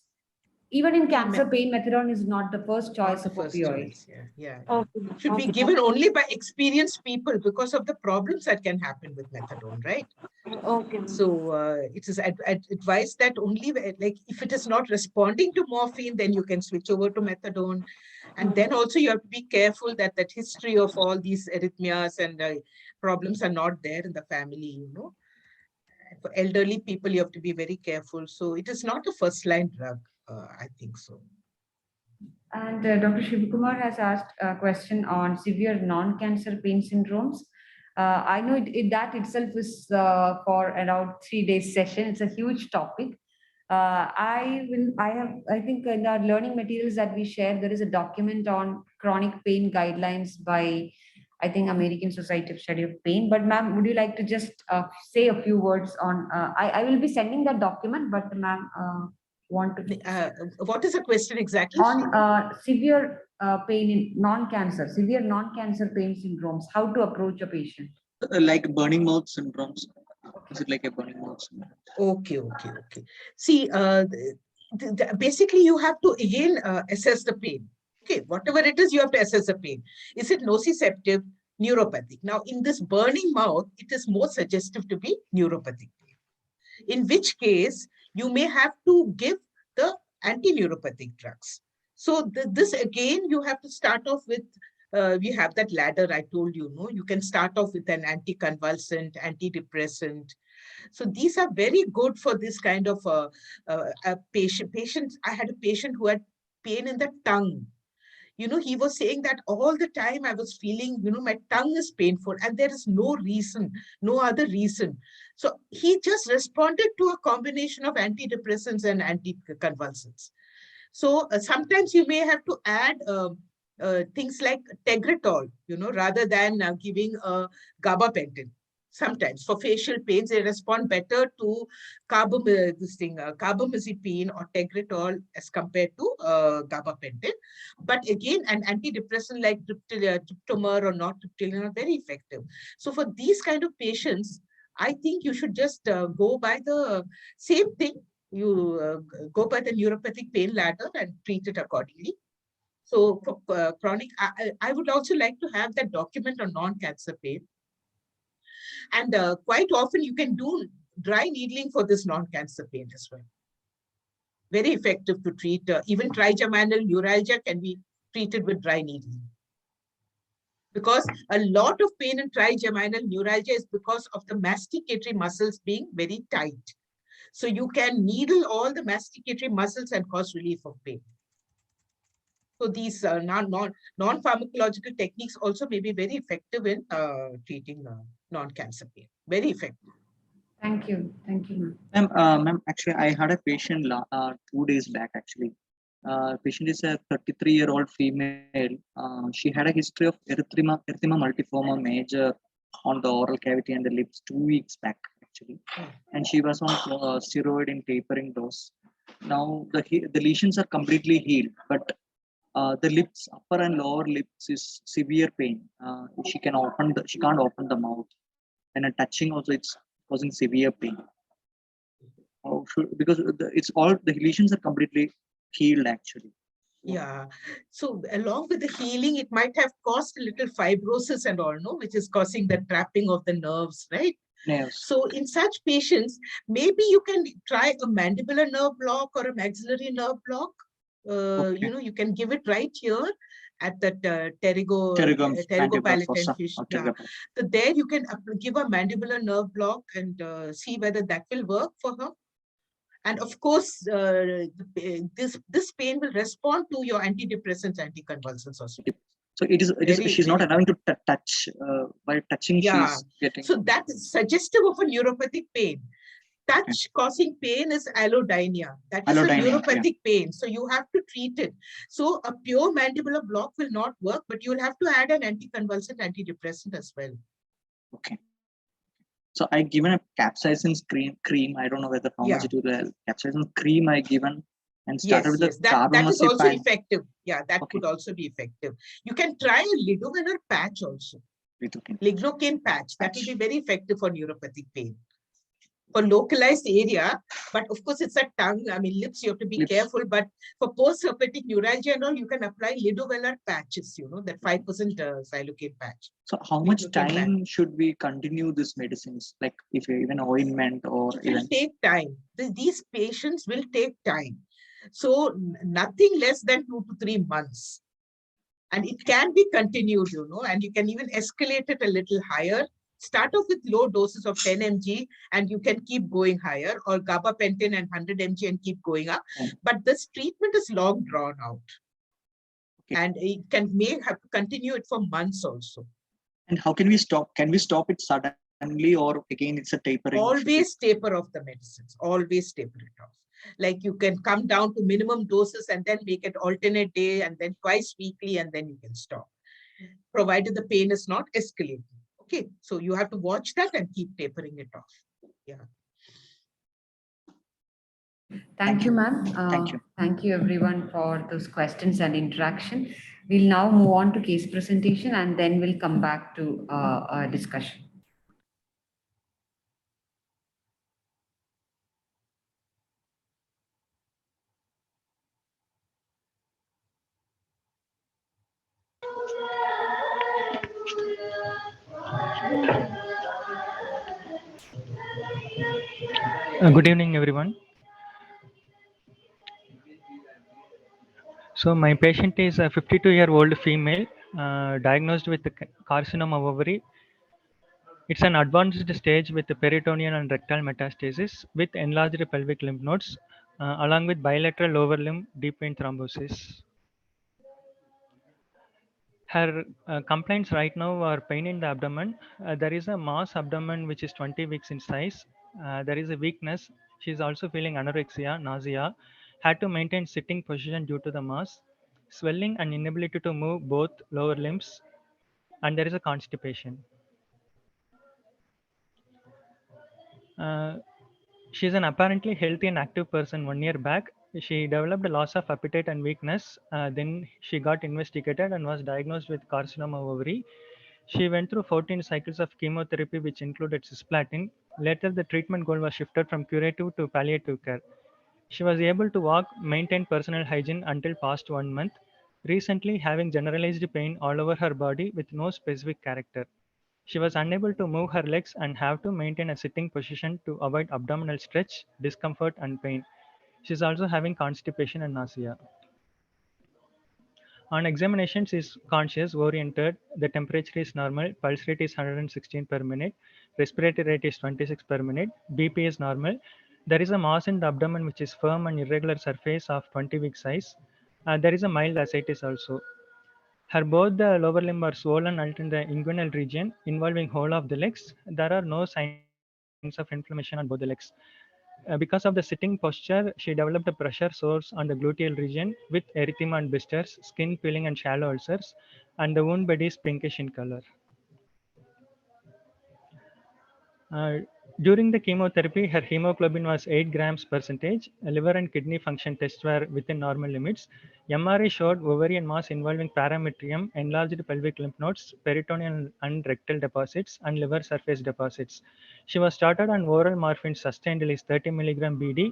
Even in cancer pain, methadone is not the first Not choice the of first opioid. choice. Yeah. Okay. Should be Okay, given only by experienced people because of the problems that can happen with methadone, right? okay, ma'am. So it is advised that only like if it is not responding to morphine, then you can switch over to methadone. And then also you have to be careful that that history of all these arrhythmias and problems are not there in the family, you know. For elderly people, you have to be very careful. So it is not a first line drug, I think so. And Dr. Shivakumar has asked a question on severe non-cancer pain syndromes. I know that itself is for around 3 days session. It's a huge topic. I think in our learning materials that we share, there is a document on chronic pain guidelines by, I think, American Society of Study of Pain. But ma'am, would you like to just say a few words on, I will be sending that document, but ma'am, want to What is the question exactly? on severe pain in severe non-cancer pain syndromes, how to approach a patient? Like burning mouth syndromes. Is it like a burning mouth syndrome? Okay. See, basically you have to again assess the pain. Okay, whatever it is, you have to assess the pain. Is it nociceptive, neuropathic? Now, in this burning mouth, it is more suggestive to be neuropathic pain. In which case, you may have to give the anti-neuropathic drugs. So this again, you have to start off with, we have that ladder I told you, no? You can start off with an anticonvulsant, antidepressant. So these are very good for this kind of a patient. I had a patient who had pain in the tongue. You know, he was saying that all the time I was feeling, you know, my tongue is painful and there is no reason, no other reason. So he just responded to a combination of antidepressants and anticonvulsants. So sometimes you may have to add things like Tegretol, you know, rather than giving gabapentin. Sometimes for facial pains, they respond better to carbamazepine or Tegretol as compared to gabapentin. But again, an antidepressant like Triptomar or nortriptyline are very effective. So for these kind of patients, I think you should just go by the same thing. You go by the neuropathic pain ladder and treat it accordingly. So for chronic, I would also like to have that document on non-cancer pain. And quite often you can do dry needling for this non-cancer pain as well. Very effective to treat. Even trigeminal neuralgia can be treated with dry needling. Because a lot of pain in trigeminal neuralgia is because of the masticatory muscles being very tight. So you can needle all the masticatory muscles and cause relief of pain. So these non-pharmacological techniques also may be very effective in treating non-cancer pain. Very effective. Thank you. Ma'am, actually, I had a patient 2 days back, actually. Patient is a 33-year-old female. She had a history of erythema multiforme major on the oral cavity and the lips 2 weeks back, actually. And she was on steroid in tapering dose. Now, the lesions are completely healed, but the lips, upper and lower lips, is severe pain. She can't open the mouth, and a touching also, it's causing severe pain. Because it's all the lesions are completely healed actually. Yeah. So along with the healing, it might have caused a little fibrosis and all, no, which is causing the trapping of the nerves, right? Nerves. So in such patients, maybe you can try a mandibular nerve block or a maxillary nerve block. Okay. You can give it right here at that Pterygium mandibular fossa fish. or Yeah. pterygium. So there you can give a mandibular nerve block and see whether that will work for her. And of course, this pain will respond to your antidepressants, anticonvulsants also. So it is Very, she's not very- allowing to touch by touching. Yeah. She's getting. So that is suggestive of a neuropathic pain. Touch causing pain is allodynia. That is a Allodynia, yeah. neuropathic pain. So you have to treat it. So a pure mandibular block will not work, but you'll have to add an anticonvulsant, antidepressant as well. Okay. So I given a capsaicin cream. I don't know whether how much it will help. Capsaicin cream I given and started with Yes, the that is also carbamazepine. effective. Yeah, that Okay. could also be effective. You can try a lidocaine patch also. Lignocaine patch. That will be very effective for neuropathic pain. For localized area, but of course it's a tongue, I mean lips, you have to be careful, but for post-herpetic neuralgia and all, you can apply lidovelar patches, that 5% xylocaine patch. So how much Lidocaine time should we continue these medicines? Like if even ointment or It will even take time. These patients will take time. So nothing less than 2 to 3 months. And it can be continued, and you can even escalate it a little higher. Start off with low doses of 10 mg and you can keep going higher, or gabapentin and 100 mg and keep going up. But this treatment is long drawn out. Okay. And it have to continue it for months also. And how can we stop? Can we stop it suddenly, or again it's a tapering? Always taper off the medicines. Always taper it off. Like you can come down to minimum doses and then make it alternate day and then twice weekly, and then you can stop, provided the pain is not escalating. Okay, so you have to watch that and keep tapering it off. Yeah. Thank you, ma'am. Thank you. Thank you, everyone, for those questions and interaction. We'll now move on to case presentation and then we'll come back to a discussion. Good evening, everyone. So my patient is a 52-year-old female diagnosed with carcinoma of ovary. It's an advanced stage with peritoneal and rectal metastasis with enlarged pelvic lymph nodes, along with bilateral lower limb deep vein thrombosis. Her complaints right now are pain in the abdomen. There is a mass abdomen which is 20 weeks in size. There is a weakness. She is also feeling anorexia, nausea. Had to maintain sitting position due to the mass, swelling and inability to move both lower limbs, and there is a constipation. She is an apparently healthy and active person 1 year back. She developed a loss of appetite and weakness. Then she got investigated and was diagnosed with carcinoma of ovary. She went through 14 cycles of chemotherapy, which included cisplatin. Later, the treatment goal was shifted from curative to palliative care. She was able to walk, maintain personal hygiene until past 1 month, recently having generalized pain all over her body with no specific character. She was unable to move her legs and have to maintain a sitting position to avoid abdominal stretch, discomfort, and pain. She is also having constipation and nausea. On examination, she is conscious, oriented, the temperature is normal, pulse rate is 116 per minute, respiratory rate is 26 per minute, BP is normal. There is a mass in the abdomen which is firm and irregular surface of 20 week size. There is a mild ascites also. Her both the lower limb are swollen in the inguinal region involving whole of the legs. There are no signs of inflammation on both the legs. Because of the sitting posture, she developed a pressure source on the gluteal region with erythema and blisters, skin peeling and shallow ulcers, and the wound bed is pinkish in color. During the chemotherapy, her hemoglobin was 8 grams percentage. Liver and kidney function tests were within normal limits. MRI showed ovarian mass involving parametrium, enlarged pelvic lymph nodes, peritoneal and rectal deposits, and liver surface deposits. She was started on oral morphine sustained release 30 mg BD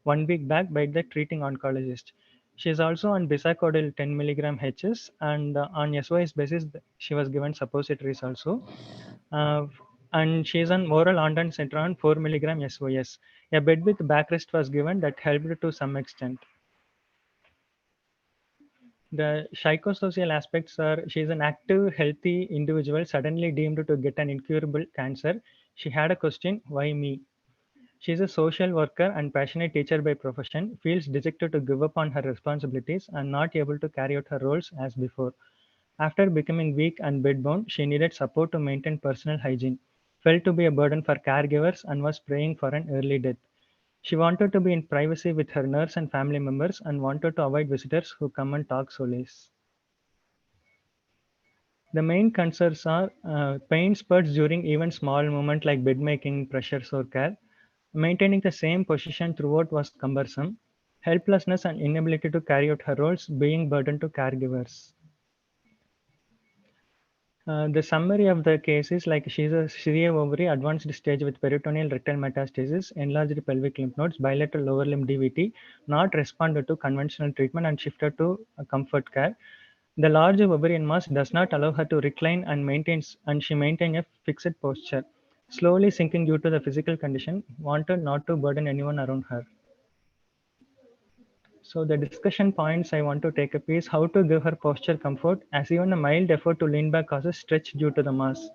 1 week back by the treating oncologist. She is also on bisacodyl 10 milligram HS, and on SOS basis, she was given suppositories also. Uh, and she is on oral ondansetron 4 milligram SOS. A bed with backrest was given that helped to some extent. The psychosocial aspects are she is an active, healthy individual suddenly deemed to get an incurable cancer. She had a question, why me? She is a social worker and passionate teacher by profession, feels dejected to give up on her responsibilities and not able to carry out her roles as before. After becoming weak and bedbound, she needed support to maintain personal hygiene, felt to be a burden for caregivers, and was praying for an early death. She wanted to be in privacy with her nurse and family members and wanted to avoid visitors who come and talk solace. The main concerns are pain spurts during even small movement like bed making, pressures, or care. Maintaining the same position throughout was cumbersome. Helplessness and inability to carry out her roles, being burden to caregivers. The summary of the case is like she's a severe ovary, advanced stage with peritoneal rectal metastasis, enlarged pelvic lymph nodes, bilateral lower limb DVT, not responded to conventional treatment and shifted to comfort care. The large ovarian mass does not allow her to recline and she maintains a fixed posture, slowly sinking due to the physical condition, wanted not to burden anyone around her. So the discussion points I want to take up is how to give her posture comfort, as even a mild effort to lean back causes stretch due to the mass.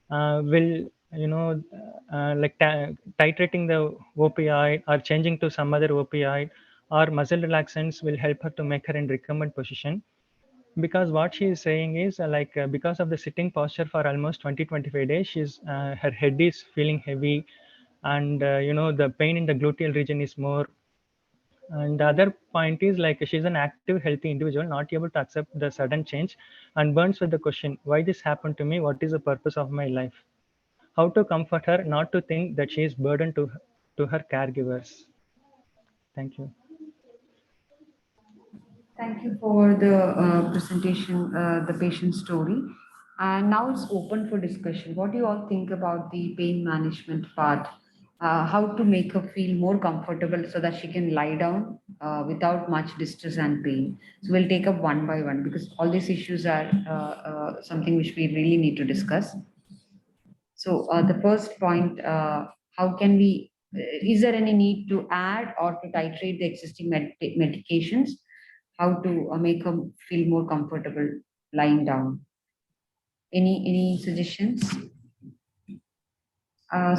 Will like titrating the opioid or changing to some other opioid or muscle relaxants will help her to make her in recumbent position, because what she is saying is because of the sitting posture for almost 20-25 days, she's her head is feeling heavy, and the pain in the gluteal region is more. And the other point is like she's an active, healthy individual, not able to accept the sudden change, and burns with the question, why this happened to me? What is the purpose of my life? How to comfort her not to think that she is burdened to her caregivers. Thank you. Thank you for the presentation, the patient story. And now it's open for discussion. What do you all think about the pain management part? How to make her feel more comfortable so that she can lie down without much distress and pain. So we'll take up one by one because all these issues are something which we really need to discuss. So the first point, how can we, is there any need to add or to titrate the existing medications? How to make them feel more comfortable lying down? Any suggestions?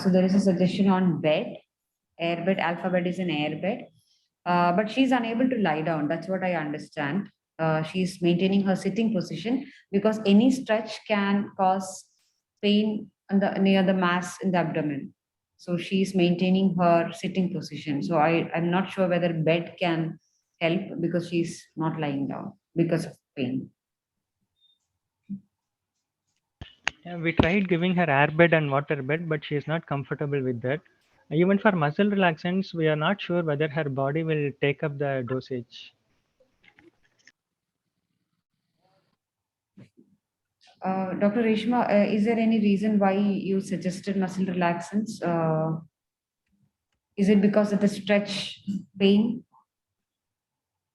So there is a suggestion on bed. Airbed, alphabet is an airbed. But she's unable to lie down. That's what I understand. She's maintaining her sitting position because any stretch can cause pain near the mass in the abdomen. So she's maintaining her sitting position. So I'm not sure whether bed can help because she's not lying down because of pain. Yeah, we tried giving her airbed and water bed, but she is not comfortable with that. Even for muscle relaxants, we are not sure whether her body will take up the dosage. Dr. Reshma, is there any reason why you suggested muscle relaxants? Is it because of the stretch pain?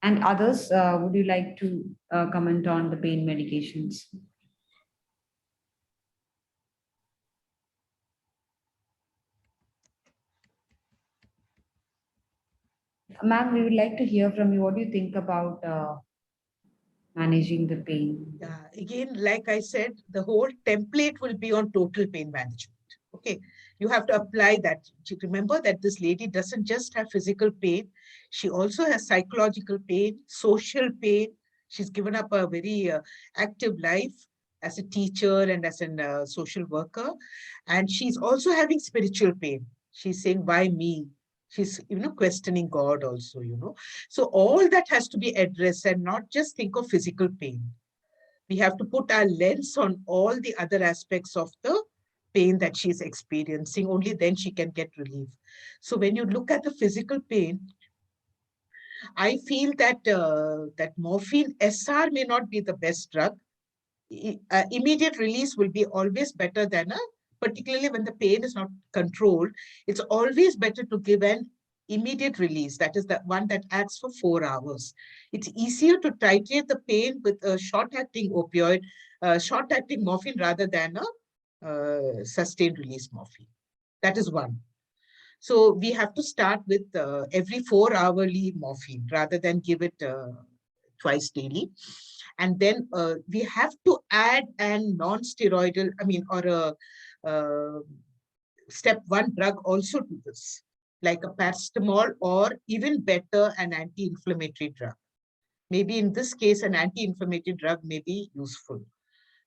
And others, would you like to comment on the pain medications? Ma'am, we would like to hear from you. What do you think about managing the pain? Again, like I said, the whole template will be on total pain management. Okay, you have to apply that. Remember that this lady doesn't just have physical pain, she also has psychological pain, social pain. She's given up a very active life as a teacher and as a social worker. And she's also having spiritual pain. She's saying, why me? She's questioning God also. So all that has to be addressed and not just think of physical pain. We have to put our lens on all the other aspects of the pain that she's experiencing. Only then she can get relief. So when you look at the physical pain, I feel that that morphine SR may not be the best drug. Immediate release will be always better than particularly when the pain is not controlled. It's always better to give an immediate release, that is the one that acts for 4 hours. It's easier to titrate the pain with a short-acting opioid, short-acting morphine rather than a sustained release morphine. That is one. So we have to start with every 4-hourly morphine rather than give it twice daily. And then we have to add an non-steroidal, or a step 1 drug also to this, like a paracetamol, or even better, an anti-inflammatory drug. Maybe in this case, an anti-inflammatory drug may be useful.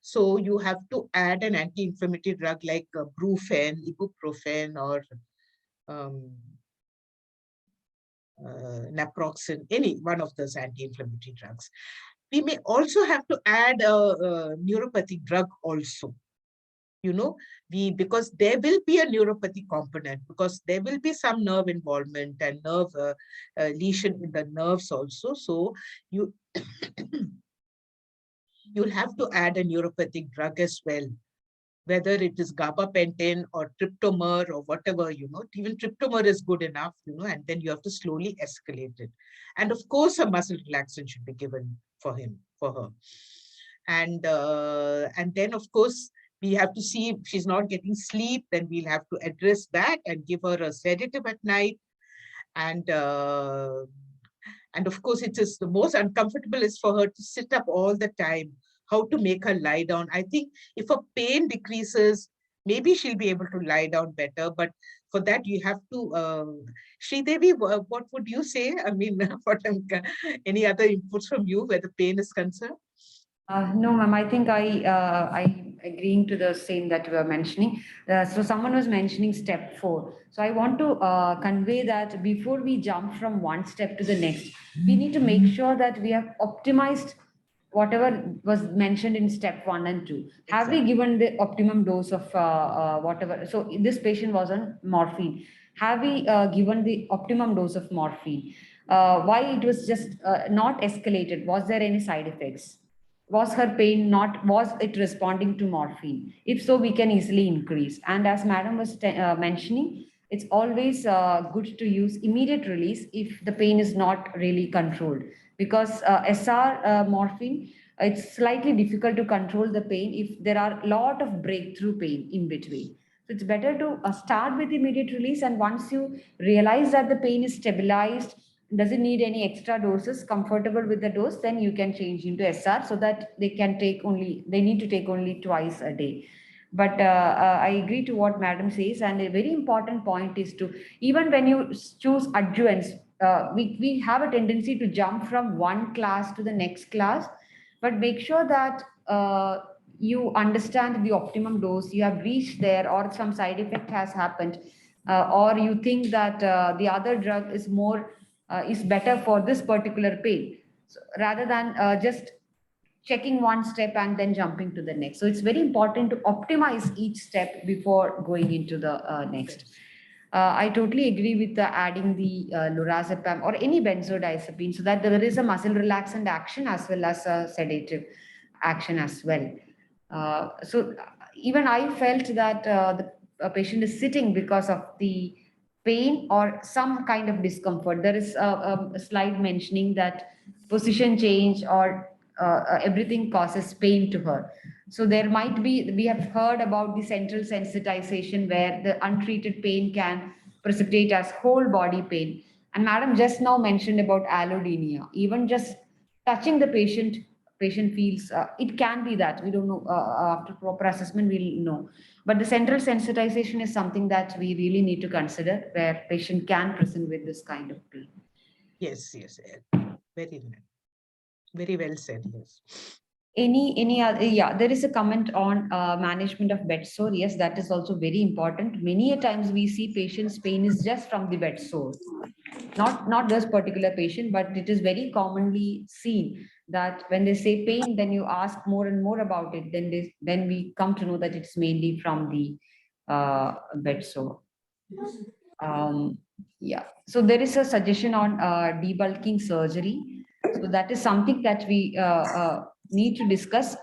So you have to add an anti-inflammatory drug like Brufen, ibuprofen, or naproxen, any one of those anti-inflammatory drugs. We may also have to add a neuropathic drug also. Because there will be a neuropathy component, because there will be some nerve involvement and nerve lesion in the nerves also. So you'll have to add a neuropathic drug as well, whether it is gabapentin or tryptomer or whatever, even tryptomer is good enough, and then you have to slowly escalate it. And of course, a muscle relaxant should be given for her. And then, of course, we have to see if she's not getting sleep, then we'll have to address that and give her a sedative at night. And of course, it is the most uncomfortable is for her to sit up all the time. How to make her lie down. I think if her pain decreases, maybe she'll be able to lie down better. But for that, you have to, Sridevi, what would you say? Any other inputs from you where the pain is concerned? No, ma'am, I think I agreeing to the same that you were mentioning. So someone was mentioning step 4. So I want to convey that before we jump from one step to the next, we need to make sure that we have optimized whatever was mentioned in step 1 and 2. Have we given the optimum dose of whatever? So this patient was on morphine. Have we given the optimum dose of morphine? Why it was just not escalated? Was there any side effects? Was her pain was it responding to morphine? If so, we can easily increase. And as madam was mentioning, it's always good to use immediate release if the pain is not really controlled, because SR morphine, it's slightly difficult to control the pain if there are a lot of breakthrough pain in between. So it's better to start with immediate release, and once you realize that the pain is stabilized, doesn't need any extra doses, comfortable with the dose, then you can change into SR so that they need to take only twice a day. But I agree to what madam says, and a very important point is to, even when you choose adjuvants, we have a tendency to jump from one class to the next class, but make sure that you understand the optimum dose, you have reached there, or some side effect has happened, or you think that the other drug is better for this particular pain. So rather than just checking one step and then jumping to the next. So it's very important to optimize each step before going into the next. I totally agree with adding the lorazepam or any benzodiazepine, so that there is a muscle relaxant action as well as a sedative action as well. So even I felt that the patient is sitting because of the pain or some kind of discomfort. There is a slide mentioning that position change or everything causes pain to her. So there might be, we have heard about the central sensitization where the untreated pain can precipitate as whole body pain. And madam just now mentioned about allodynia. Even just touching the patient feels, it can be that, we don't know, after proper assessment we'll know. But the central sensitization is something that we really need to consider, where patient can present with this kind of pain. Yes, very well said. Yes. Any other? Yeah, there is a comment on management of bed sore. Yes, that is also very important. Many a times we see patients' pain is just from the bed sore, not this particular patient, but it is very commonly seen that when they say pain, then you ask more and more about it. Then we come to know that it's mainly from the bed sore. Yeah. So there is a suggestion on debulking surgery. So that is something that we need to discuss.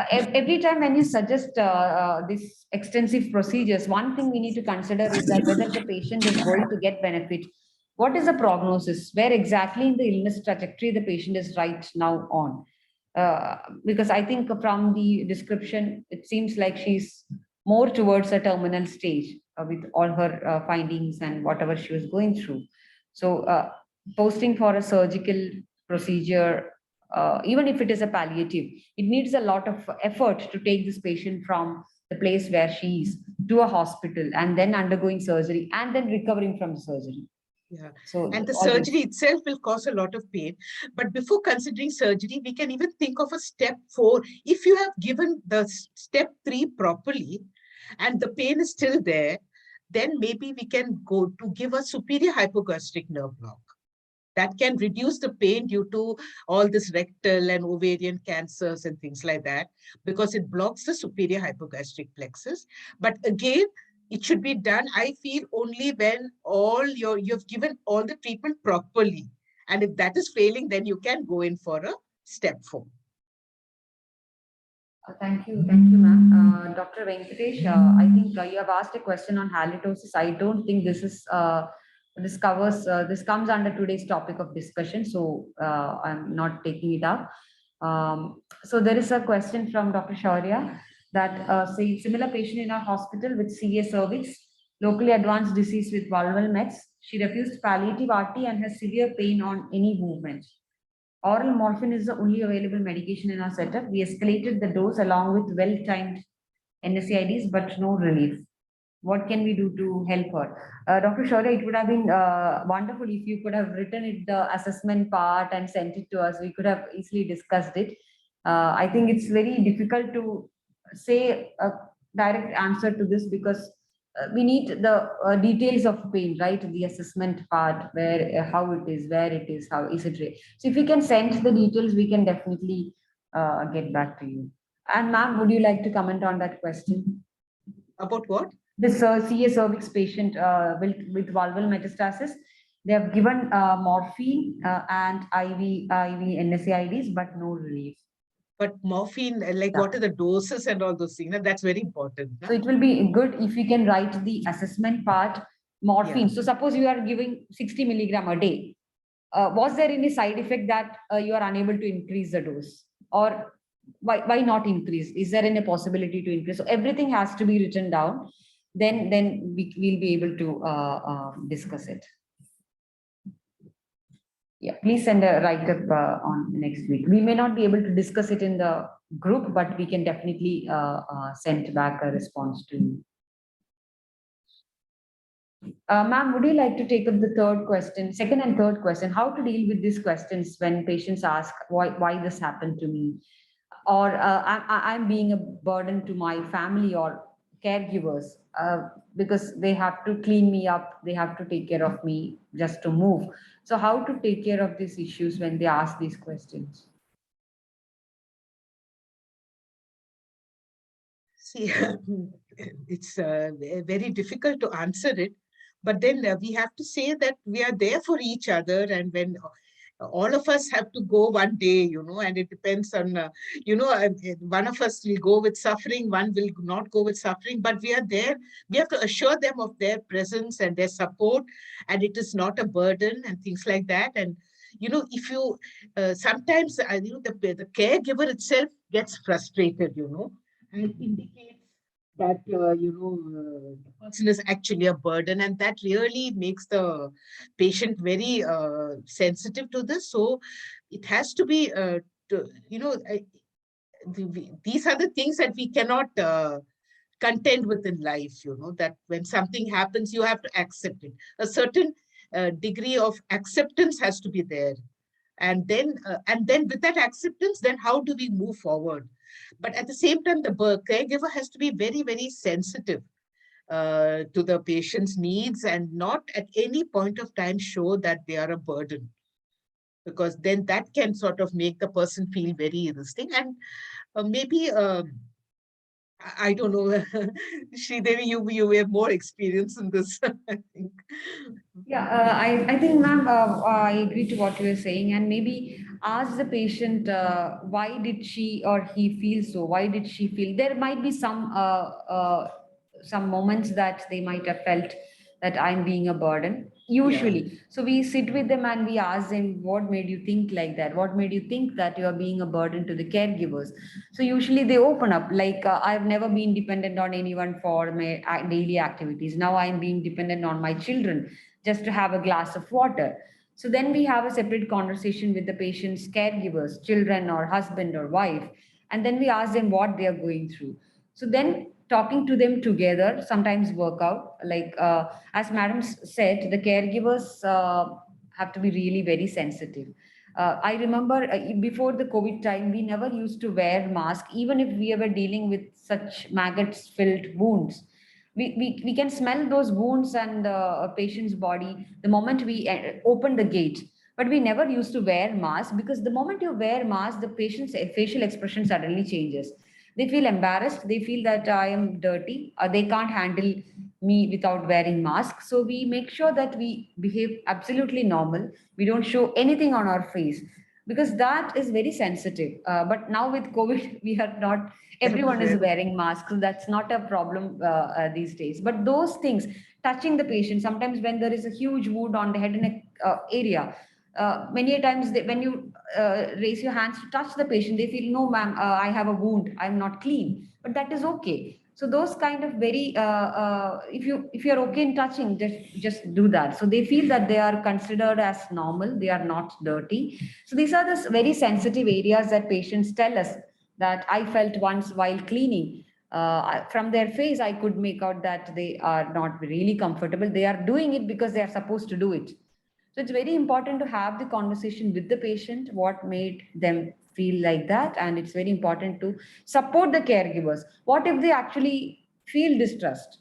Every time when you suggest this extensive procedures, one thing we need to consider is that whether the patient is going to get benefit. what is the prognosis? Where exactly in the illness trajectory the patient is right now on? Because I think from the description, it seems like she's more towards a terminal stage with all her findings and whatever she was going through. So posting for a surgical procedure, even if it is a palliative, it needs a lot of effort to take this patient from the place where she is to a hospital and then undergoing surgery and then recovering from the surgery. Yeah. So And the all this- surgery itself will cause a lot of pain. But before considering surgery, we can even think of a step 4. If you have given the step 3 properly and the pain is still there, then maybe we can go to give a superior hypogastric nerve block. That can reduce the pain due to all this rectal and ovarian cancers and things like that, because it blocks the superior hypogastric plexus. But again, it should be done, I feel, only when you've given all the treatment properly. And if that is failing, then you can go in for a step 4. Thank you, ma'am. Dr. Venkatesh, I think you have asked a question on halitosis. I don't think this is this comes under today's topic of discussion, so I'm not taking it up. So there is a question from Dr. Shaurya that say similar patient in our hospital with CA cervix, locally advanced disease with vulval mets. She refused palliative RT and has severe pain on any movement. Oral morphine is the only available medication in our setup. We escalated the dose along with well-timed NSAIDs, but no relief. What can we do to help her? Dr. Shaurya, it would have been wonderful if you could have written it, the assessment part, and sent it to us. We could have easily discussed it. I think it's very difficult to say a direct answer to this because we need the details of pain, right? The assessment part, where, how it is, where it is, how is it. So if you can send the details, we can definitely get back to you. And ma'am, would you like to comment on that question? About what? This CA cervix patient with vulval metastasis, they have given morphine and IV NSAIDs, but no relief. But morphine, like Yeah. what are the doses and all those things? That's very important. So it will be good if we can write the assessment part, morphine. Yeah. So suppose you are giving 60 milligram a day. Was there any side effect that you are unable to increase the dose? Or why not increase? Is there any possibility to increase? So everything has to be written down. Then we'll be able to discuss it. Yeah, please send a write-up on next week. We may not be able to discuss it in the group, but we can definitely send back a response to you. Ma'am, would you like to take up the second and third question? How to deal with these questions when patients ask why this happened to me, or I'm being a burden to my family or caregivers because they have to clean me up, they have to take care of me just to move. So how to take care of these issues when they ask these questions? See, it's very difficult to answer it, but then we have to say that we are there for each other, and when all of us have to go one day, and it depends on, one of us will go with suffering, one will not go with suffering, but we are there. We have to assure them of their presence and their support, and it is not a burden and things like that. And, if you, sometimes, the caregiver itself gets frustrated, and indicates that, the person is actually a burden, and that really makes the patient very sensitive to this. So it has to be, these are the things that we cannot contend with in life, that when something happens, you have to accept it. A certain degree of acceptance has to be there. And then with that acceptance, then how do we move forward? But at the same time, the caregiver has to be very, very sensitive to the patient's needs and not at any point of time show that they are a burden, because then that can sort of make the person feel very this thing. And maybe, I don't know, Sridevi, you have more experience in this, I think. Yeah, I think, ma'am, I agree to what you are saying, and maybe ask the patient why did she or he feel so? Why did she feel? There might be some moments that they might have felt that I'm being a burden. Usually. So we sit with them and we ask them, what made you think like that? What made you think that you are being a burden to the caregivers? So usually they open up, like, I've never been dependent on anyone for my daily activities. Now I'm being dependent on my children just to have a glass of water. So then we have a separate conversation with the patient's caregivers, children or husband or wife, and then we ask them what they are going through. So then talking to them together sometimes work out. Like, as Madam said, the caregivers have to be really very sensitive. I remember before the COVID time, we never used to wear mask, even if we were dealing with such maggots filled wounds. We can smell those wounds and a patient's body the moment we open the gate. But we never used to wear mask, because the moment you wear mask, the patient's facial expression suddenly changes. They feel embarrassed. They feel that I am dirty. They can't handle me without wearing mask. So we make sure that we behave absolutely normal. We don't show anything on our face, because that is very sensitive. But now with COVID, we are not. Everyone is wearing masks. So that's not a problem these days. But those things, touching the patient, sometimes when there is a huge wound on the head and neck area, many a times when you raise your hands to touch the patient, they feel, no, ma'am, I have a wound. I'm not clean. But that is okay. So those kind of very, if you're okay in touching, just do that. So they feel that they are considered as normal. They are not dirty. So these are the very sensitive areas that patients tell us that I felt once while cleaning. From their face, I could make out that they are not really comfortable. They are doing it because they are supposed to do it. So it's very important to have the conversation with the patient, what made them feel like that. And it's very important to support the caregivers. What if they actually feel distressed?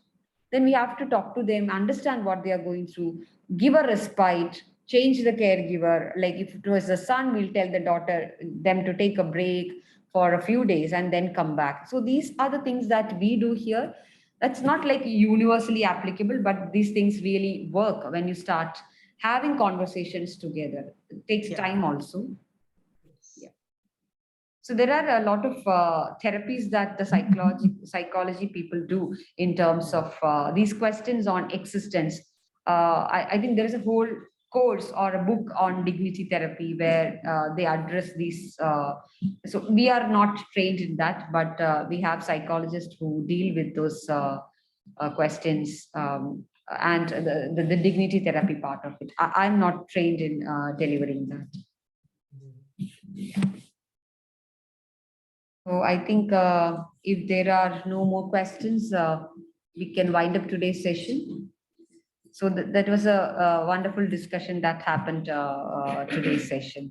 Then we have to talk to them, understand what they are going through, give a respite, change the caregiver. Like if it was the son, we'll tell the daughter, them to take a break for a few days and then come back. So these are the things that we do here. That's not like universally applicable, but these things really work when you start having conversations together. It takes time also. Yeah. So there are a lot of therapies that the psychology people do in terms of these questions on existence. I think there is a whole course or a book on dignity therapy where they address these. So we are not trained in that, but we have psychologists who deal with those questions. And the dignity therapy part of it. I'm not trained in delivering that. So I think if there are no more questions, we can wind up today's session. So that was a wonderful discussion that happened today's session.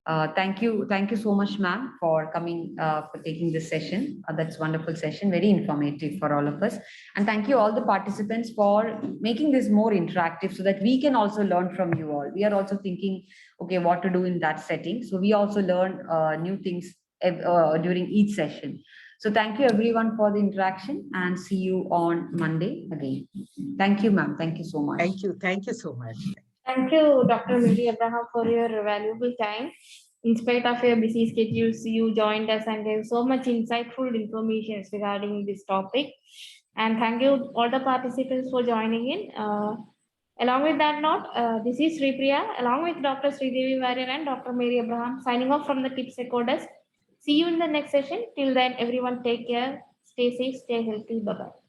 Thank you so much, ma'am, for coming, for taking this session. That's a wonderful session, very informative for all of us. And thank you all the participants for making this more interactive so that we can also learn from you all. We are also thinking, okay, what to do in that setting. So we also learn new things during each session. So thank you everyone for the interaction, and see you on Monday again. Thank you, ma'am. Thank you so much. Thank you. Thank you so much. Thank you, Dr. Mary Abraham, for your valuable time. In spite of your busy schedules, you joined us and gave so much insightful information regarding this topic. And thank you all the participants for joining in. Along with that note, this is Sri Priya, along with Dr. Sridevi Warrior and Dr. Mary Abraham, signing off from the Tips Echo Desk. See you in the next session. Till then, everyone take care, stay safe, stay healthy. Bye-bye.